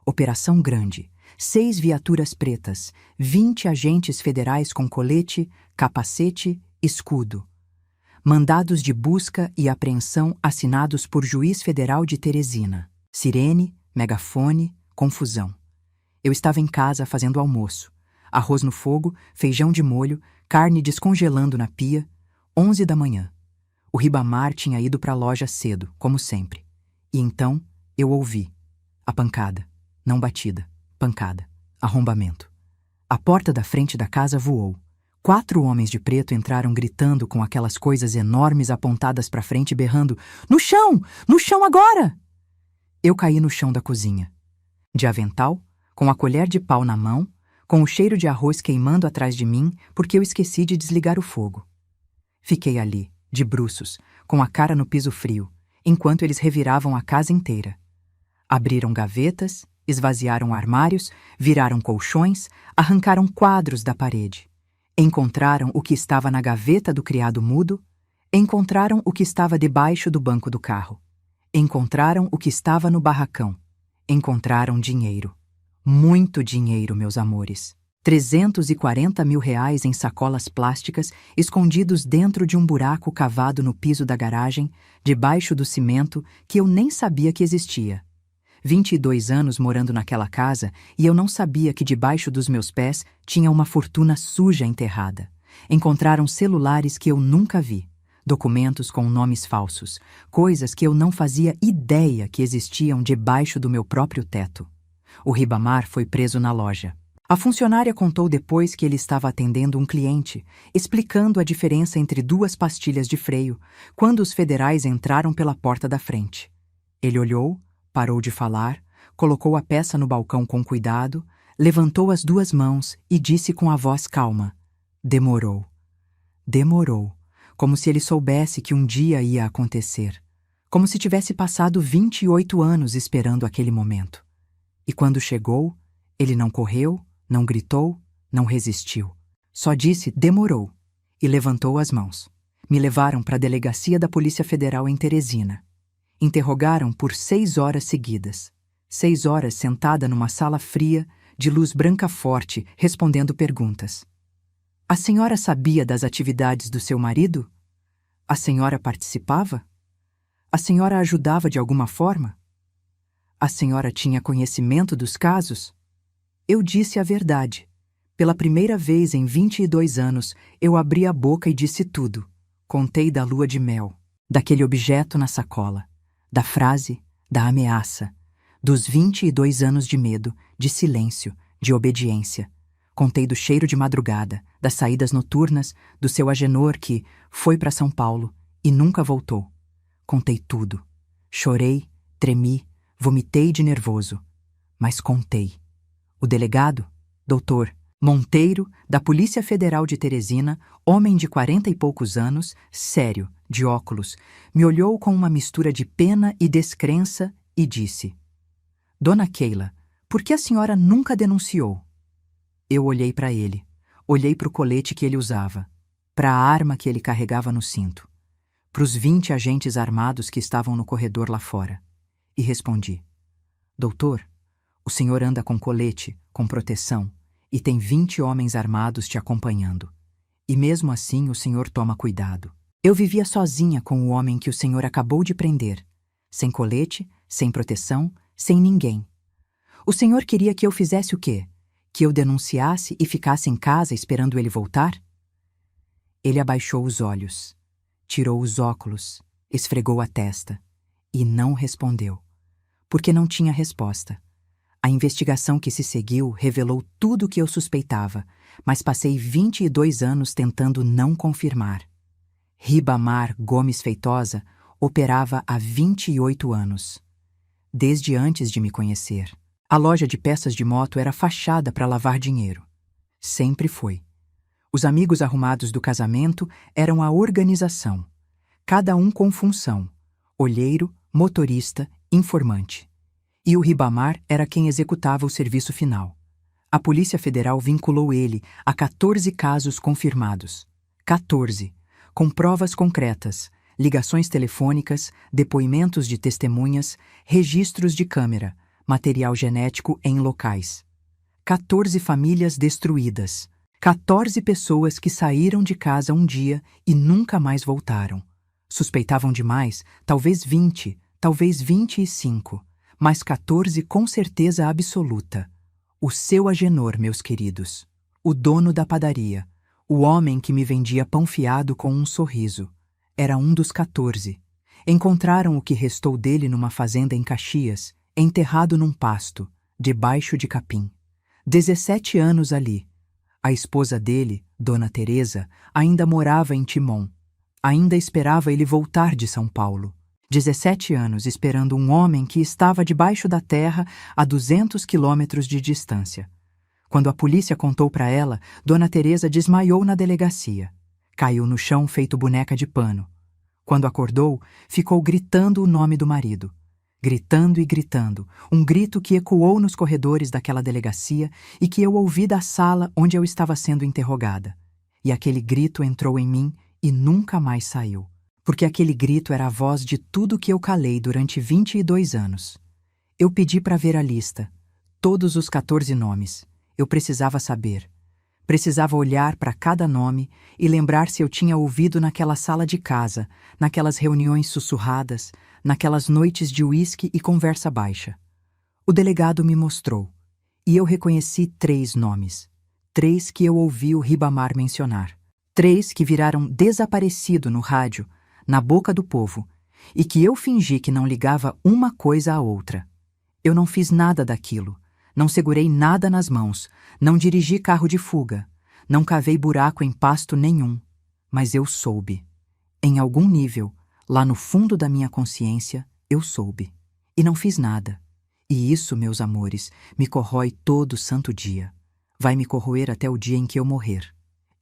Operação grande. 6 viaturas pretas, 20 agentes federais com colete, capacete, escudo. Mandados de busca e apreensão assinados por juiz federal de Teresina. Sirene, megafone, confusão. Eu estava em casa fazendo almoço. Arroz no fogo, feijão de molho, carne descongelando na pia. 11 da manhã. O Ribamar tinha ido para a loja cedo, como sempre. E então eu ouvi. A pancada. Não batida. Pancada. Arrombamento. A porta da frente da casa voou. 4 homens de preto entraram gritando com aquelas coisas enormes apontadas para frente, berrando: No chão! No chão agora! Eu caí no chão da cozinha. De avental, com a colher de pau na mão, com o cheiro de arroz queimando atrás de mim, porque eu esqueci de desligar o fogo. Fiquei ali, de bruços, com a cara no piso frio, enquanto eles reviravam a casa inteira. Abriram gavetas, esvaziaram armários, viraram colchões, arrancaram quadros da parede. Encontraram o que estava na gaveta do criado mudo, encontraram o que estava debaixo do banco do carro. Encontraram o que estava no barracão. Encontraram dinheiro. Muito dinheiro, meus amores. 340 mil reais em sacolas plásticas escondidos dentro de um buraco cavado no piso da garagem, debaixo do cimento que eu nem sabia que existia. 22 anos morando naquela casa e eu não sabia que debaixo dos meus pés tinha uma fortuna suja enterrada. Encontraram celulares que eu nunca vi, documentos com nomes falsos, coisas que eu não fazia ideia que existiam debaixo do meu próprio teto. O Ribamar foi preso na loja. A funcionária contou depois que ele estava atendendo um cliente, explicando a diferença entre 2 pastilhas de freio, quando os federais entraram pela porta da frente. Ele olhou, parou de falar, colocou a peça no balcão com cuidado, levantou as 2 mãos e disse com a voz calma: Demorou. Demorou, como se ele soubesse que um dia ia acontecer, como se tivesse passado 28 anos esperando aquele momento. E quando chegou, ele não correu, não gritou, não resistiu. Só disse demorou e levantou as mãos. Me levaram para a delegacia da Polícia Federal em Teresina. Interrogaram por 6 horas seguidas. 6 horas sentada numa sala fria, de luz branca forte, respondendo perguntas. A senhora sabia das atividades do seu marido? A senhora participava? A senhora ajudava de alguma forma? A senhora tinha conhecimento dos casos? Eu disse a verdade. Pela primeira vez em 22 anos, eu abri a boca e disse tudo. Contei da lua de mel. daquele objeto na sacola, da frase, da ameaça, dos 22 anos de medo, de silêncio, de obediência. Contei do cheiro de madrugada, das saídas noturnas, do seu Agenor que foi para São Paulo e nunca voltou. Contei tudo. Chorei, tremi, vomitei de nervoso. Mas contei. O delegado, doutor Monteiro, da Polícia Federal de Teresina, homem de 40 e poucos anos, sério, de óculos, me olhou com uma mistura de pena e descrença e disse: Dona Keila, por que a senhora nunca denunciou? Eu olhei para ele, olhei para o colete que ele usava, para a arma que ele carregava no cinto, para os 20 agentes armados que estavam no corredor lá fora, e respondi: Doutor, o senhor anda com colete, com proteção, e tem 20 homens armados te acompanhando. E mesmo assim o senhor toma cuidado. Eu vivia sozinha com o homem que o senhor acabou de prender, sem colete, sem proteção, sem ninguém. O senhor queria que eu fizesse o quê? Que eu denunciasse e ficasse em casa esperando ele voltar? Ele abaixou os olhos, tirou os óculos, esfregou a testa e não respondeu, porque não tinha resposta. A investigação que se seguiu revelou tudo o que eu suspeitava, mas passei 22 anos tentando não confirmar. Ribamar Gomes Feitosa operava há 28 anos, desde antes de me conhecer. A loja de peças de moto era fachada para lavar dinheiro. Sempre foi. Os amigos arrumados do casamento eram a organização, cada um com função: olheiro, motorista, informante. E o Ribamar era quem executava o serviço final. A Polícia Federal vinculou ele a 14 casos confirmados. 14, com provas concretas, ligações telefônicas, depoimentos de testemunhas, registros de câmera, material genético em locais. 14 famílias destruídas. 14 pessoas que saíram de casa um dia e nunca mais voltaram. Suspeitavam de mais, talvez 20, talvez 25. Mas 14 com certeza absoluta. O seu Agenor, meus queridos. O dono da padaria. O homem que me vendia pão fiado com um sorriso. Era um dos 14. Encontraram o que restou dele numa fazenda em Caxias, enterrado num pasto, debaixo de capim. 17 anos ali. A esposa dele, Dona Teresa, ainda morava em Timon. Ainda esperava ele voltar de São Paulo. 17 anos esperando um homem que estava debaixo da terra a 200 quilômetros de distância. Quando a polícia contou para ela, Dona Teresa desmaiou na delegacia. Caiu no chão feito boneca de pano. Quando acordou, ficou gritando o nome do marido. Gritando e gritando, um grito que ecoou nos corredores daquela delegacia e que eu ouvi da sala onde eu estava sendo interrogada. E aquele grito entrou em mim e nunca mais saiu. Porque aquele grito era a voz de tudo que eu calei durante 22 anos. Eu pedi para ver a lista, todos os 14 nomes. Eu precisava saber. Precisava olhar para cada nome e lembrar se eu tinha ouvido naquela sala de casa, naquelas reuniões sussurradas, naquelas noites de uísque e conversa baixa. O delegado me mostrou, e eu reconheci 3 nomes. 3 que eu ouvi o Ribamar mencionar. 3 que viraram desaparecido no rádio, na boca do povo, e que eu fingi que não ligava uma coisa à outra. Eu não fiz nada daquilo, não segurei nada nas mãos, não dirigi carro de fuga, não cavei buraco em pasto nenhum, mas eu soube. Em algum nível, lá no fundo da minha consciência, eu soube. E não fiz nada. E isso, meus amores, me corrói todo santo dia. Vai me corroer até o dia em que eu morrer.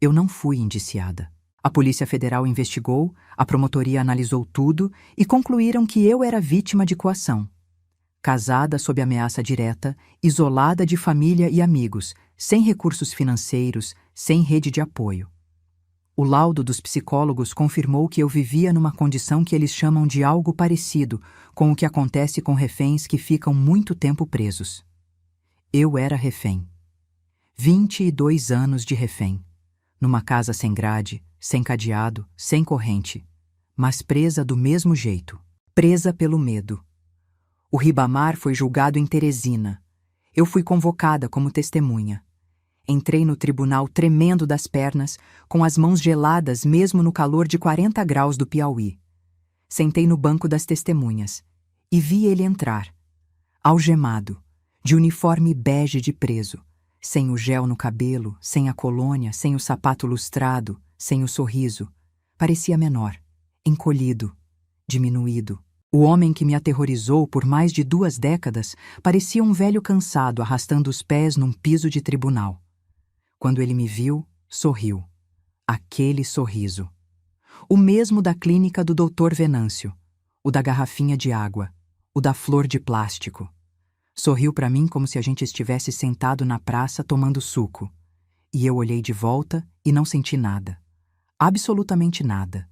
Eu não fui indiciada. A Polícia Federal investigou, a promotoria analisou tudo e concluíram que eu era vítima de coação. Casada sob ameaça direta, isolada de família e amigos, sem recursos financeiros, sem rede de apoio. O laudo dos psicólogos confirmou que eu vivia numa condição que eles chamam de algo parecido com o que acontece com reféns que ficam muito tempo presos. Eu era refém. 22 anos de refém. Numa casa sem grade, sem cadeado, sem corrente, mas presa do mesmo jeito, presa pelo medo. O Ribamar foi julgado em Teresina. Eu fui convocada como testemunha. Entrei no tribunal tremendo das pernas, com as mãos geladas mesmo no calor de 40 graus do Piauí. Sentei no banco das testemunhas e vi ele entrar, algemado, de uniforme bege de preso, sem o gel no cabelo, sem a colônia, sem o sapato lustrado, sem o sorriso. Parecia menor, encolhido, diminuído. O homem que me aterrorizou por mais de 2 décadas parecia um velho cansado arrastando os pés num piso de tribunal. Quando ele me viu, sorriu. Aquele sorriso. O mesmo da clínica do Dr. Venâncio, o da garrafinha de água, o da flor de plástico. Sorriu para mim como se a gente estivesse sentado na praça tomando suco. E eu olhei de volta e não senti nada. Absolutamente nada.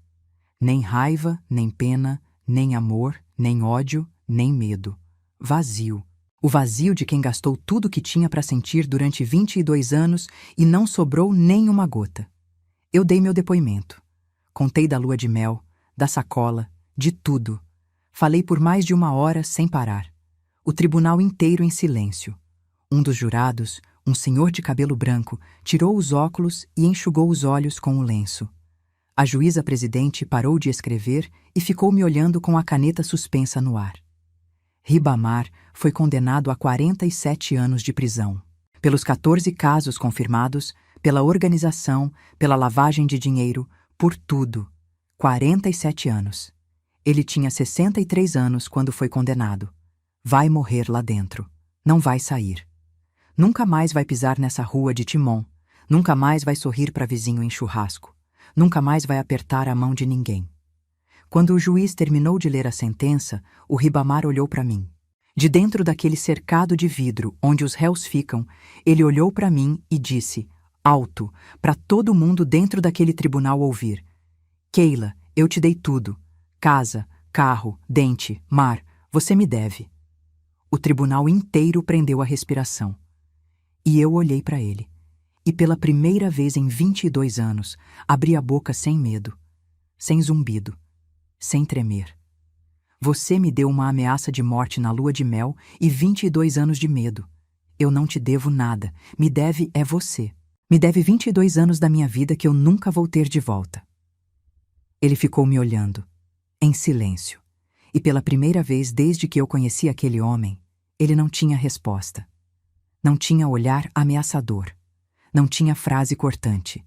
Nem raiva, nem pena, nem amor, nem ódio, nem medo. Vazio. O vazio de quem gastou tudo que tinha para sentir durante 22 anos e não sobrou nem uma gota. Eu dei meu depoimento. Contei da lua de mel, da sacola, de tudo. Falei por mais de 1 hora sem parar. O tribunal inteiro em silêncio. Um dos jurados, um senhor de cabelo branco, tirou os óculos e enxugou os olhos com o lenço. A juíza presidente parou de escrever e ficou me olhando com a caneta suspensa no ar. Ribamar foi condenado a 47 anos de prisão. Pelos 14 casos confirmados, pela organização, pela lavagem de dinheiro, por tudo. 47 anos. Ele tinha 63 anos quando foi condenado. Vai morrer lá dentro. Não vai sair. Nunca mais vai pisar nessa rua de Timon. Nunca mais vai sorrir para vizinho em churrasco. Nunca mais vai apertar a mão de ninguém. Quando o juiz terminou de ler a sentença, o Ribamar olhou para mim. De dentro daquele cercado de vidro onde os réus ficam, ele olhou para mim e disse, alto, para todo mundo dentro daquele tribunal ouvir: Keila, eu te dei tudo. Casa, carro, dente, mar, você me deve. O tribunal inteiro prendeu a respiração. E eu olhei para ele. E pela primeira vez em 22 anos, abri a boca sem medo, sem zumbido, sem tremer. Você me deu uma ameaça de morte na lua de mel e 22 anos de medo. Eu não te devo nada. Me deve é você. Me deve 22 anos da minha vida que eu nunca vou ter de volta. Ele ficou me olhando, em silêncio. E pela primeira vez desde que eu conheci aquele homem, ele não tinha resposta. Não tinha olhar ameaçador. Não tinha frase cortante.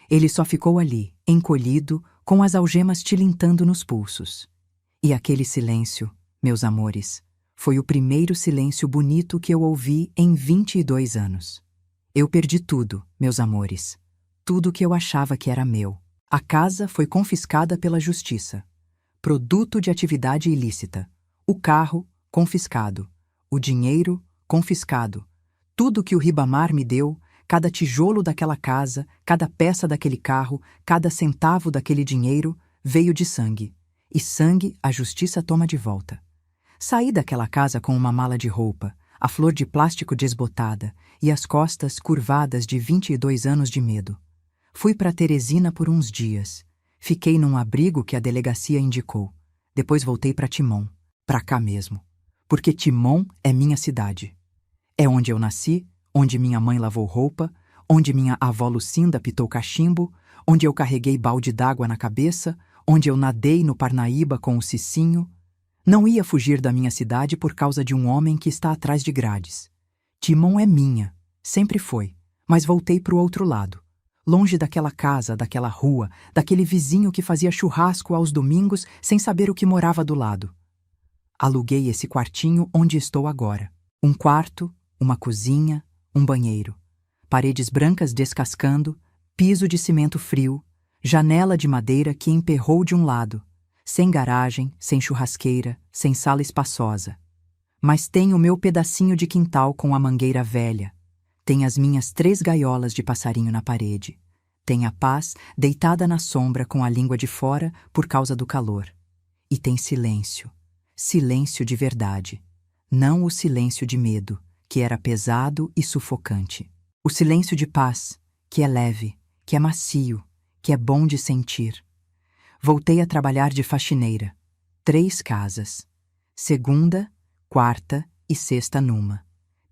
Ele só ficou ali, encolhido, com as algemas tilintando nos pulsos. E aquele silêncio, meus amores, foi o primeiro silêncio bonito que eu ouvi em 22 anos. Eu perdi tudo, meus amores. Tudo que eu achava que era meu. A casa foi confiscada pela justiça. Produto de atividade ilícita. O carro, confiscado. O dinheiro, confiscado. Tudo que o Ribamar me deu, cada tijolo daquela casa, cada peça daquele carro, cada centavo daquele dinheiro, veio de sangue. E sangue a justiça toma de volta. Saí daquela casa com uma mala de roupa, a flor de plástico desbotada e as costas curvadas de 22 anos de medo. Fui para Teresina por uns dias. Fiquei num abrigo que a delegacia indicou. Depois voltei para Timon, para cá mesmo. Porque Timon é minha cidade. É onde eu nasci, onde minha mãe lavou roupa, onde minha avó Lucinda pitou cachimbo, onde eu carreguei balde d'água na cabeça, onde eu nadei no Parnaíba com o Cicinho. Não ia fugir da minha cidade por causa de um homem que está atrás de grades. Timon é minha, sempre foi, mas voltei para o outro lado. Longe daquela casa, daquela rua, daquele vizinho que fazia churrasco aos domingos sem saber o que morava do lado. Aluguei esse quartinho onde estou agora. Um quarto, uma cozinha, um banheiro. Paredes brancas descascando, piso de cimento frio, janela de madeira que emperrou de um lado, sem garagem, sem churrasqueira, sem sala espaçosa. Mas tem o meu pedacinho de quintal com a mangueira velha. Tem as minhas 3 gaiolas de passarinho na parede. Tem a paz deitada na sombra com a língua de fora por causa do calor. E tem silêncio. Silêncio de verdade. Não o silêncio de medo, que era pesado e sufocante. O silêncio de paz, que é leve, que é macio, que é bom de sentir. Voltei a trabalhar de faxineira. 3 casas. Segunda, quarta e sexta numa.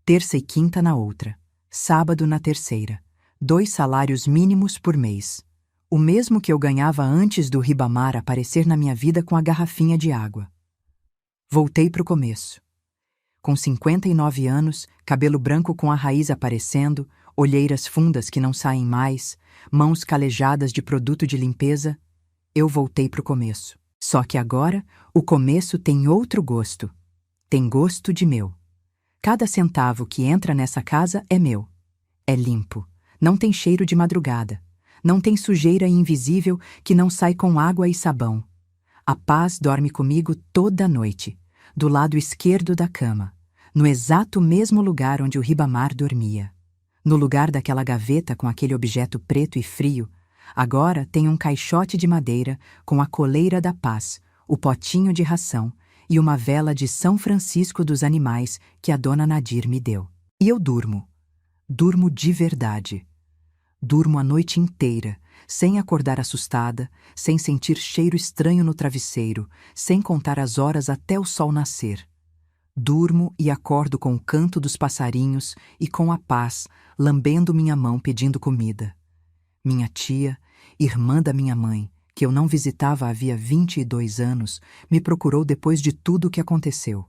Terça e quinta na outra. Sábado na terceira. 2 salários mínimos por mês. O mesmo que eu ganhava antes do Ribamar aparecer na minha vida com a garrafinha de água. Voltei para o começo. Com 59 anos, cabelo branco com a raiz aparecendo, olheiras fundas que não saem mais, mãos calejadas de produto de limpeza, eu voltei para o começo. Só que agora, o começo tem outro gosto. Tem gosto de meu. Cada centavo que entra nessa casa é meu. É limpo. Não tem cheiro de madrugada. Não tem sujeira invisível que não sai com água e sabão. A paz dorme comigo toda noite, do lado esquerdo da cama, no exato mesmo lugar onde o Ribamar dormia. No lugar daquela gaveta com aquele objeto preto e frio, agora tem um caixote de madeira com a coleira da paz, o potinho de ração e uma vela de São Francisco dos Animais que a dona Nadir me deu. E eu durmo. Durmo de verdade. Durmo a noite inteira, sem acordar assustada, sem sentir cheiro estranho no travesseiro, sem contar as horas até o sol nascer. Durmo e acordo com o canto dos passarinhos e com a paz, lambendo minha mão pedindo comida. Minha tia, irmã da minha mãe, que eu não visitava havia 22 anos, me procurou depois de tudo o que aconteceu.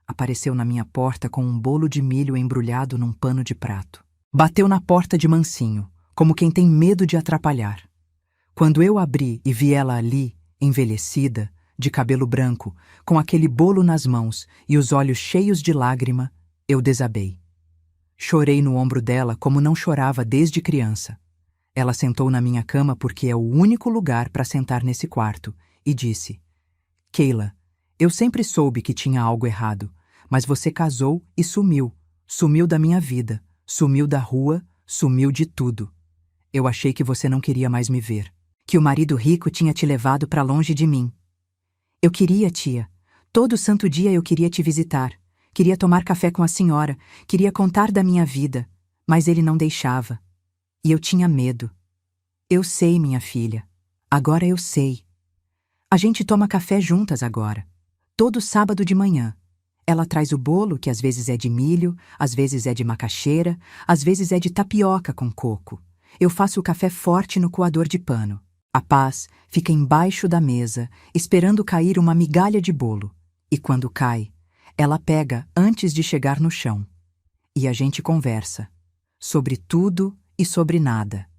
Apareceu na minha porta com um bolo de milho embrulhado num pano de prato. Bateu na porta de mansinho, como quem tem medo de atrapalhar. Quando eu abri e vi ela ali, envelhecida, de cabelo branco, com aquele bolo nas mãos e os olhos cheios de lágrima, eu desabei. Chorei no ombro dela como não chorava desde criança. Ela sentou na minha cama porque é o único lugar para sentar nesse quarto e disse: Keila, eu sempre soube que tinha algo errado, mas você casou e sumiu. Sumiu da minha vida, sumiu da rua, sumiu de tudo. Eu achei que você não queria mais me ver, que o marido rico tinha te levado para longe de mim. Eu queria, tia. Todo santo dia eu queria te visitar. Queria tomar café com a senhora, queria contar da minha vida, mas ele não deixava. E eu tinha medo. Eu sei, minha filha. Agora eu sei. A gente toma café juntas agora. Todo sábado de manhã. Ela traz o bolo, que às vezes é de milho, às vezes é de macaxeira, às vezes é de tapioca com coco. Eu faço o café forte no coador de pano. A paz fica embaixo da mesa, esperando cair uma migalha de bolo. E quando cai, ela pega antes de chegar no chão. E a gente conversa. Sobre tudo e sobre nada.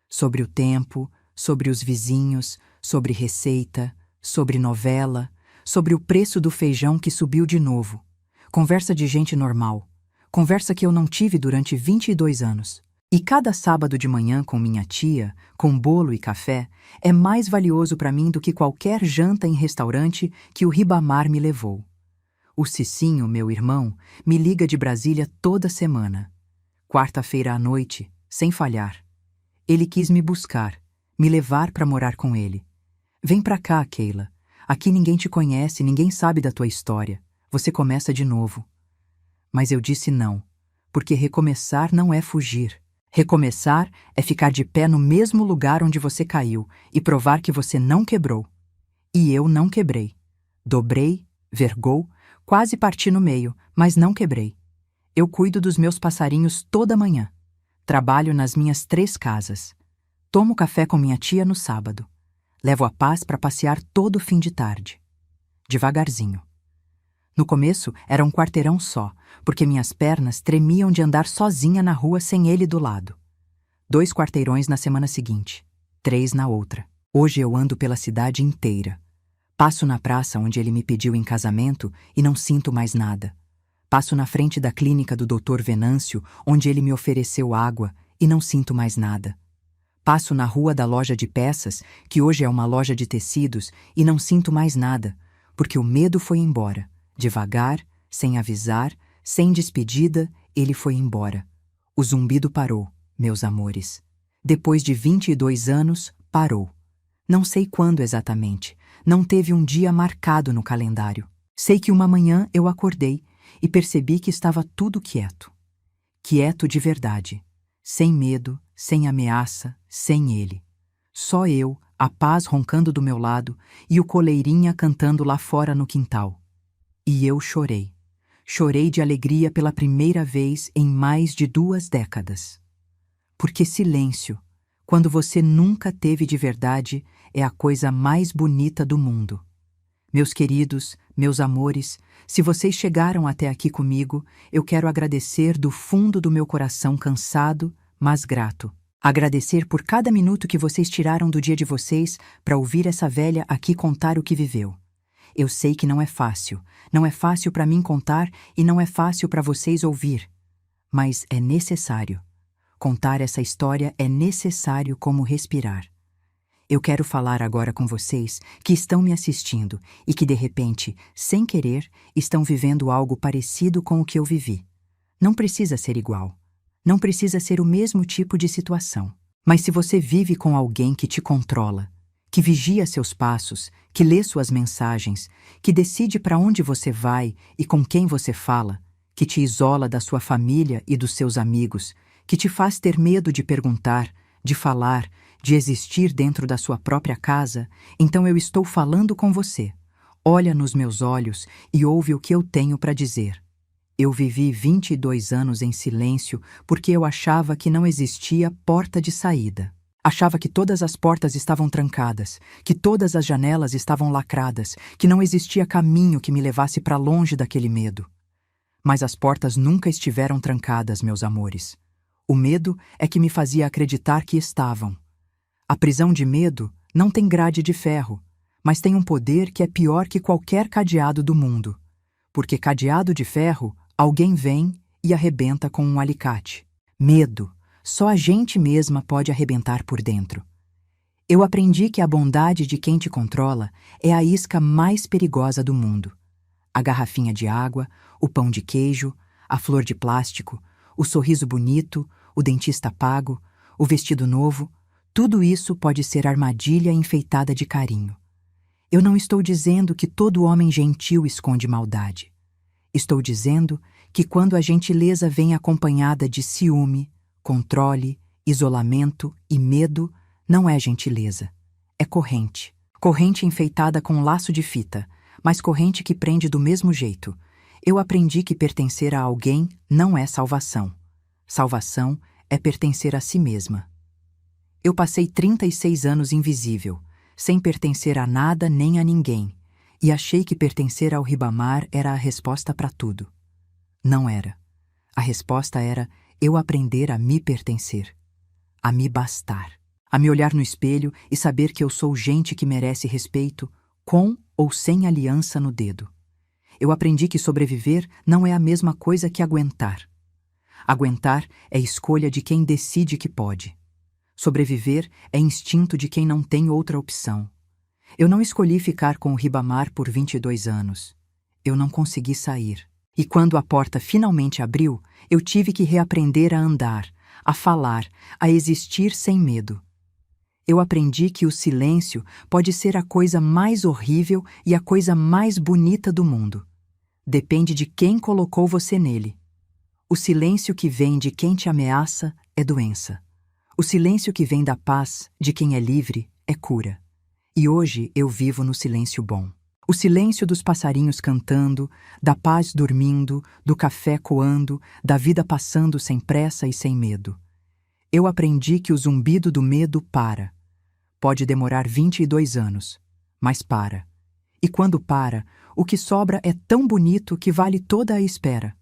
Sobre o tempo, sobre os vizinhos, sobre receita, sobre novela, sobre o preço do feijão que subiu de novo. Conversa de gente normal. Conversa que eu não tive durante 22 anos. E cada sábado de manhã com minha tia, com bolo e café, é mais valioso para mim do que qualquer janta em restaurante que o Ribamar me levou. O Cicinho, meu irmão, me liga de Brasília toda semana. Quarta-feira à noite, sem falhar. Ele quis me buscar, me levar para morar com ele. Vem pra cá, Keila. Aqui ninguém te conhece, ninguém sabe da tua história. Você começa de novo. Mas eu disse não, porque recomeçar não é fugir. Recomeçar é ficar de pé no mesmo lugar onde você caiu e provar que você não quebrou. E eu não quebrei. Dobrei, vergou, quase parti no meio, mas não quebrei. Eu cuido dos meus passarinhos toda manhã. Trabalho nas minhas 3 casas. Tomo café com minha tia no sábado. Levo a paz para passear todo fim de tarde. Devagarzinho. No começo era um quarteirão só, porque minhas pernas tremiam de andar sozinha na rua sem ele do lado. 2 quarteirões na semana seguinte, 3 na outra. Hoje eu ando pela cidade inteira. Passo na praça onde ele me pediu em casamento e não sinto mais nada. Passo na frente da clínica do Dr. Venâncio, onde ele me ofereceu água, e não sinto mais nada. Passo na rua da loja de peças, que hoje é uma loja de tecidos, e não sinto mais nada, porque o medo foi embora. Devagar, sem avisar, sem despedida, ele foi embora. O zumbido parou, meus amores. Depois de 22 anos, parou. Não sei quando exatamente, não teve um dia marcado no calendário. Sei que uma manhã eu acordei e percebi que estava tudo quieto. Quieto de verdade. Sem medo, sem ameaça, sem ele. Só eu, a paz roncando do meu lado e o coleirinha cantando lá fora no quintal. E eu chorei. Chorei de alegria pela primeira vez em mais de 2 décadas. Porque silêncio, quando você nunca teve de verdade, é a coisa mais bonita do mundo. Meus queridos, meus amores, se vocês chegaram até aqui comigo, eu quero agradecer do fundo do meu coração cansado, mas grato. Agradecer por cada minuto que vocês tiraram do dia de vocês para ouvir essa velha aqui contar o que viveu. Eu sei que não é fácil para mim contar e não é fácil para vocês ouvir, mas é necessário. Contar essa história é necessário como respirar. Eu quero falar agora com vocês que estão me assistindo e que de repente, sem querer, estão vivendo algo parecido com o que eu vivi. Não precisa ser igual. Não precisa ser o mesmo tipo de situação. Mas se você vive com alguém que te controla, que vigia seus passos, que lê suas mensagens, que decide para onde você vai e com quem você fala, que te isola da sua família e dos seus amigos, que te faz ter medo de perguntar, de falar, de existir dentro da sua própria casa, então eu estou falando com você. Olha nos meus olhos e ouve o que eu tenho para dizer. Eu vivi 22 anos em silêncio porque eu achava que não existia porta de saída. Achava que todas as portas estavam trancadas, que todas as janelas estavam lacradas, que não existia caminho que me levasse para longe daquele medo. Mas as portas nunca estiveram trancadas, meus amores. O medo é que me fazia acreditar que estavam. A prisão de medo não tem grade de ferro, mas tem um poder que é pior que qualquer cadeado do mundo. Porque cadeado de ferro, alguém vem e arrebenta com um alicate. Medo, só a gente mesma pode arrebentar por dentro. Eu aprendi que a bondade de quem te controla é a isca mais perigosa do mundo. A garrafinha de água, o pão de queijo, a flor de plástico, o sorriso bonito, o dentista pago, o vestido novo, tudo isso pode ser armadilha enfeitada de carinho. Eu não estou dizendo que todo homem gentil esconde maldade. Estou dizendo que quando a gentileza vem acompanhada de ciúme, controle, isolamento e medo, não é gentileza. É corrente. Corrente enfeitada com laço de fita, mas corrente que prende do mesmo jeito. Eu aprendi que pertencer a alguém não é salvação. Salvação é pertencer a si mesma. Eu passei 36 anos invisível, sem pertencer a nada nem a ninguém, e achei que pertencer ao Ribamar era a resposta para tudo. Não era. A resposta era eu aprender a me pertencer, a me bastar, a me olhar no espelho e saber que eu sou gente que merece respeito, com ou sem aliança no dedo. Eu aprendi que sobreviver não é a mesma coisa que aguentar. Aguentar é escolha de quem decide que pode. Sobreviver é instinto de quem não tem outra opção. Eu não escolhi ficar com o Ribamar por 22 anos. Eu não consegui sair. E quando a porta finalmente abriu, eu tive que reaprender a andar, a falar, a existir sem medo. Eu aprendi que o silêncio pode ser a coisa mais horrível e a coisa mais bonita do mundo. Depende de quem colocou você nele. O silêncio que vem de quem te ameaça é doença. O silêncio que vem da paz de quem é livre é cura. E hoje eu vivo no silêncio bom. O silêncio dos passarinhos cantando, da paz dormindo, do café coando, da vida passando sem pressa e sem medo. Eu aprendi que o zumbido do medo para. Pode demorar 22 anos, mas para. E quando para, o que sobra é tão bonito que vale toda a espera.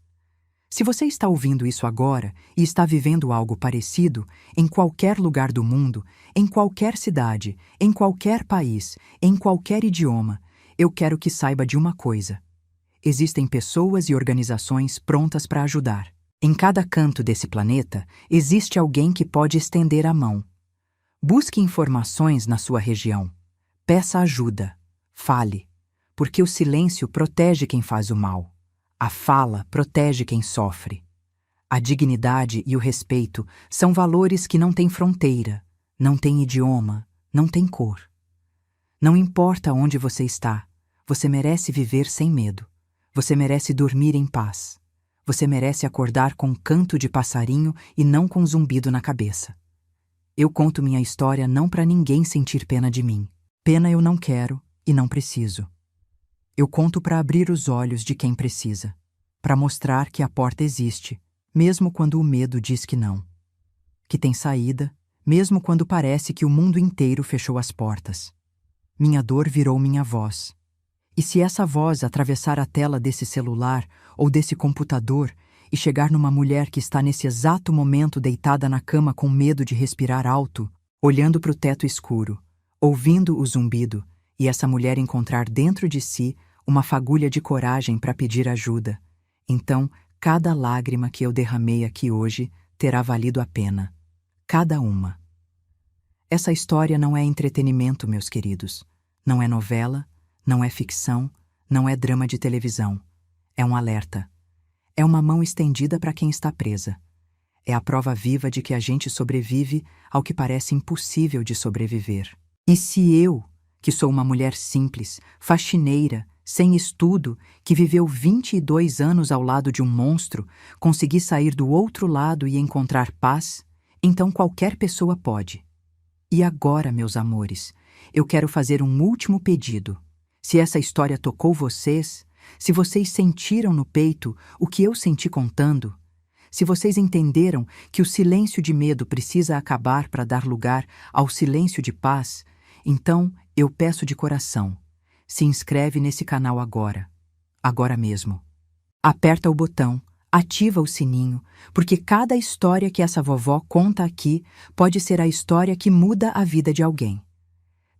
Se você está ouvindo isso agora e está vivendo algo parecido, em qualquer lugar do mundo, em qualquer cidade, em qualquer país, em qualquer idioma, eu quero que saiba de uma coisa. Existem pessoas e organizações prontas para ajudar. Em cada canto desse planeta, existe alguém que pode estender a mão. Busque informações na sua região. Peça ajuda. Fale. Porque o silêncio protege quem faz o mal. A fala protege quem sofre. A dignidade e o respeito são valores que não têm fronteira, não têm idioma, não têm cor. Não importa onde você está, você merece viver sem medo. Você merece dormir em paz. Você merece acordar com canto de passarinho e não com zumbido na cabeça. Eu conto minha história não para ninguém sentir pena de mim. Pena eu não quero e não preciso. Eu conto para abrir os olhos de quem precisa, para mostrar que a porta existe, mesmo quando o medo diz que não. Que tem saída, mesmo quando parece que o mundo inteiro fechou as portas. Minha dor virou minha voz. E se essa voz atravessar a tela desse celular ou desse computador e chegar numa mulher que está nesse exato momento deitada na cama com medo de respirar alto, olhando para o teto escuro, ouvindo o zumbido, e essa mulher encontrar dentro de si uma fagulha de coragem para pedir ajuda, então cada lágrima que eu derramei aqui hoje terá valido a pena. Cada uma. Essa história não é entretenimento, meus queridos. Não é novela, não é ficção, não é drama de televisão. É um alerta. É uma mão estendida para quem está presa. É a prova viva de que a gente sobrevive ao que parece impossível de sobreviver. E se eu, que sou uma mulher simples, faxineira, sem estudo, que viveu 22 anos ao lado de um monstro, consegui sair do outro lado e encontrar paz, então qualquer pessoa pode. E agora, meus amores, eu quero fazer um último pedido. Se essa história tocou vocês, se vocês sentiram no peito o que eu senti contando, se vocês entenderam que o silêncio de medo precisa acabar para dar lugar ao silêncio de paz, então eu peço de coração, se inscreve nesse canal agora, agora mesmo. Aperta o botão, ativa o sininho, porque cada história que essa vovó conta aqui pode ser a história que muda a vida de alguém.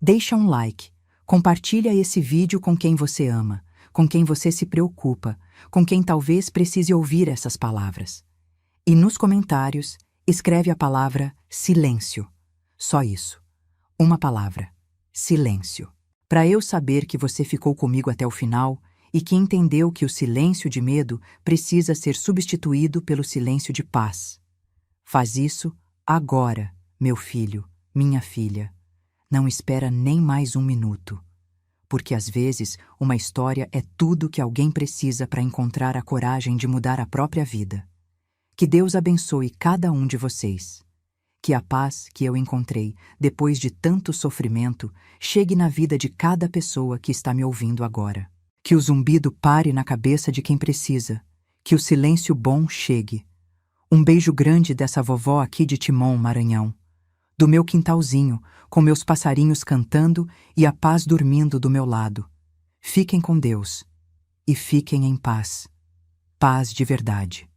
Deixa um like, compartilha esse vídeo com quem você ama, com quem você se preocupa, com quem talvez precise ouvir essas palavras. E nos comentários, escreve a palavra silêncio. Só isso. Uma palavra. Silêncio. Para eu saber que você ficou comigo até o final e que entendeu que o silêncio de medo precisa ser substituído pelo silêncio de paz. Faz isso agora, meu filho, minha filha. Não espera nem mais um minuto. Porque às vezes uma história é tudo que alguém precisa para encontrar a coragem de mudar a própria vida. Que Deus abençoe cada um de vocês. Que a paz que eu encontrei depois de tanto sofrimento chegue na vida de cada pessoa que está me ouvindo agora. Que o zumbido pare na cabeça de quem precisa. Que o silêncio bom chegue. Um beijo grande dessa vovó aqui de Timon, Maranhão. Do meu quintalzinho, com meus passarinhos cantando e a paz dormindo do meu lado. Fiquem com Deus. E fiquem em paz. Paz de verdade.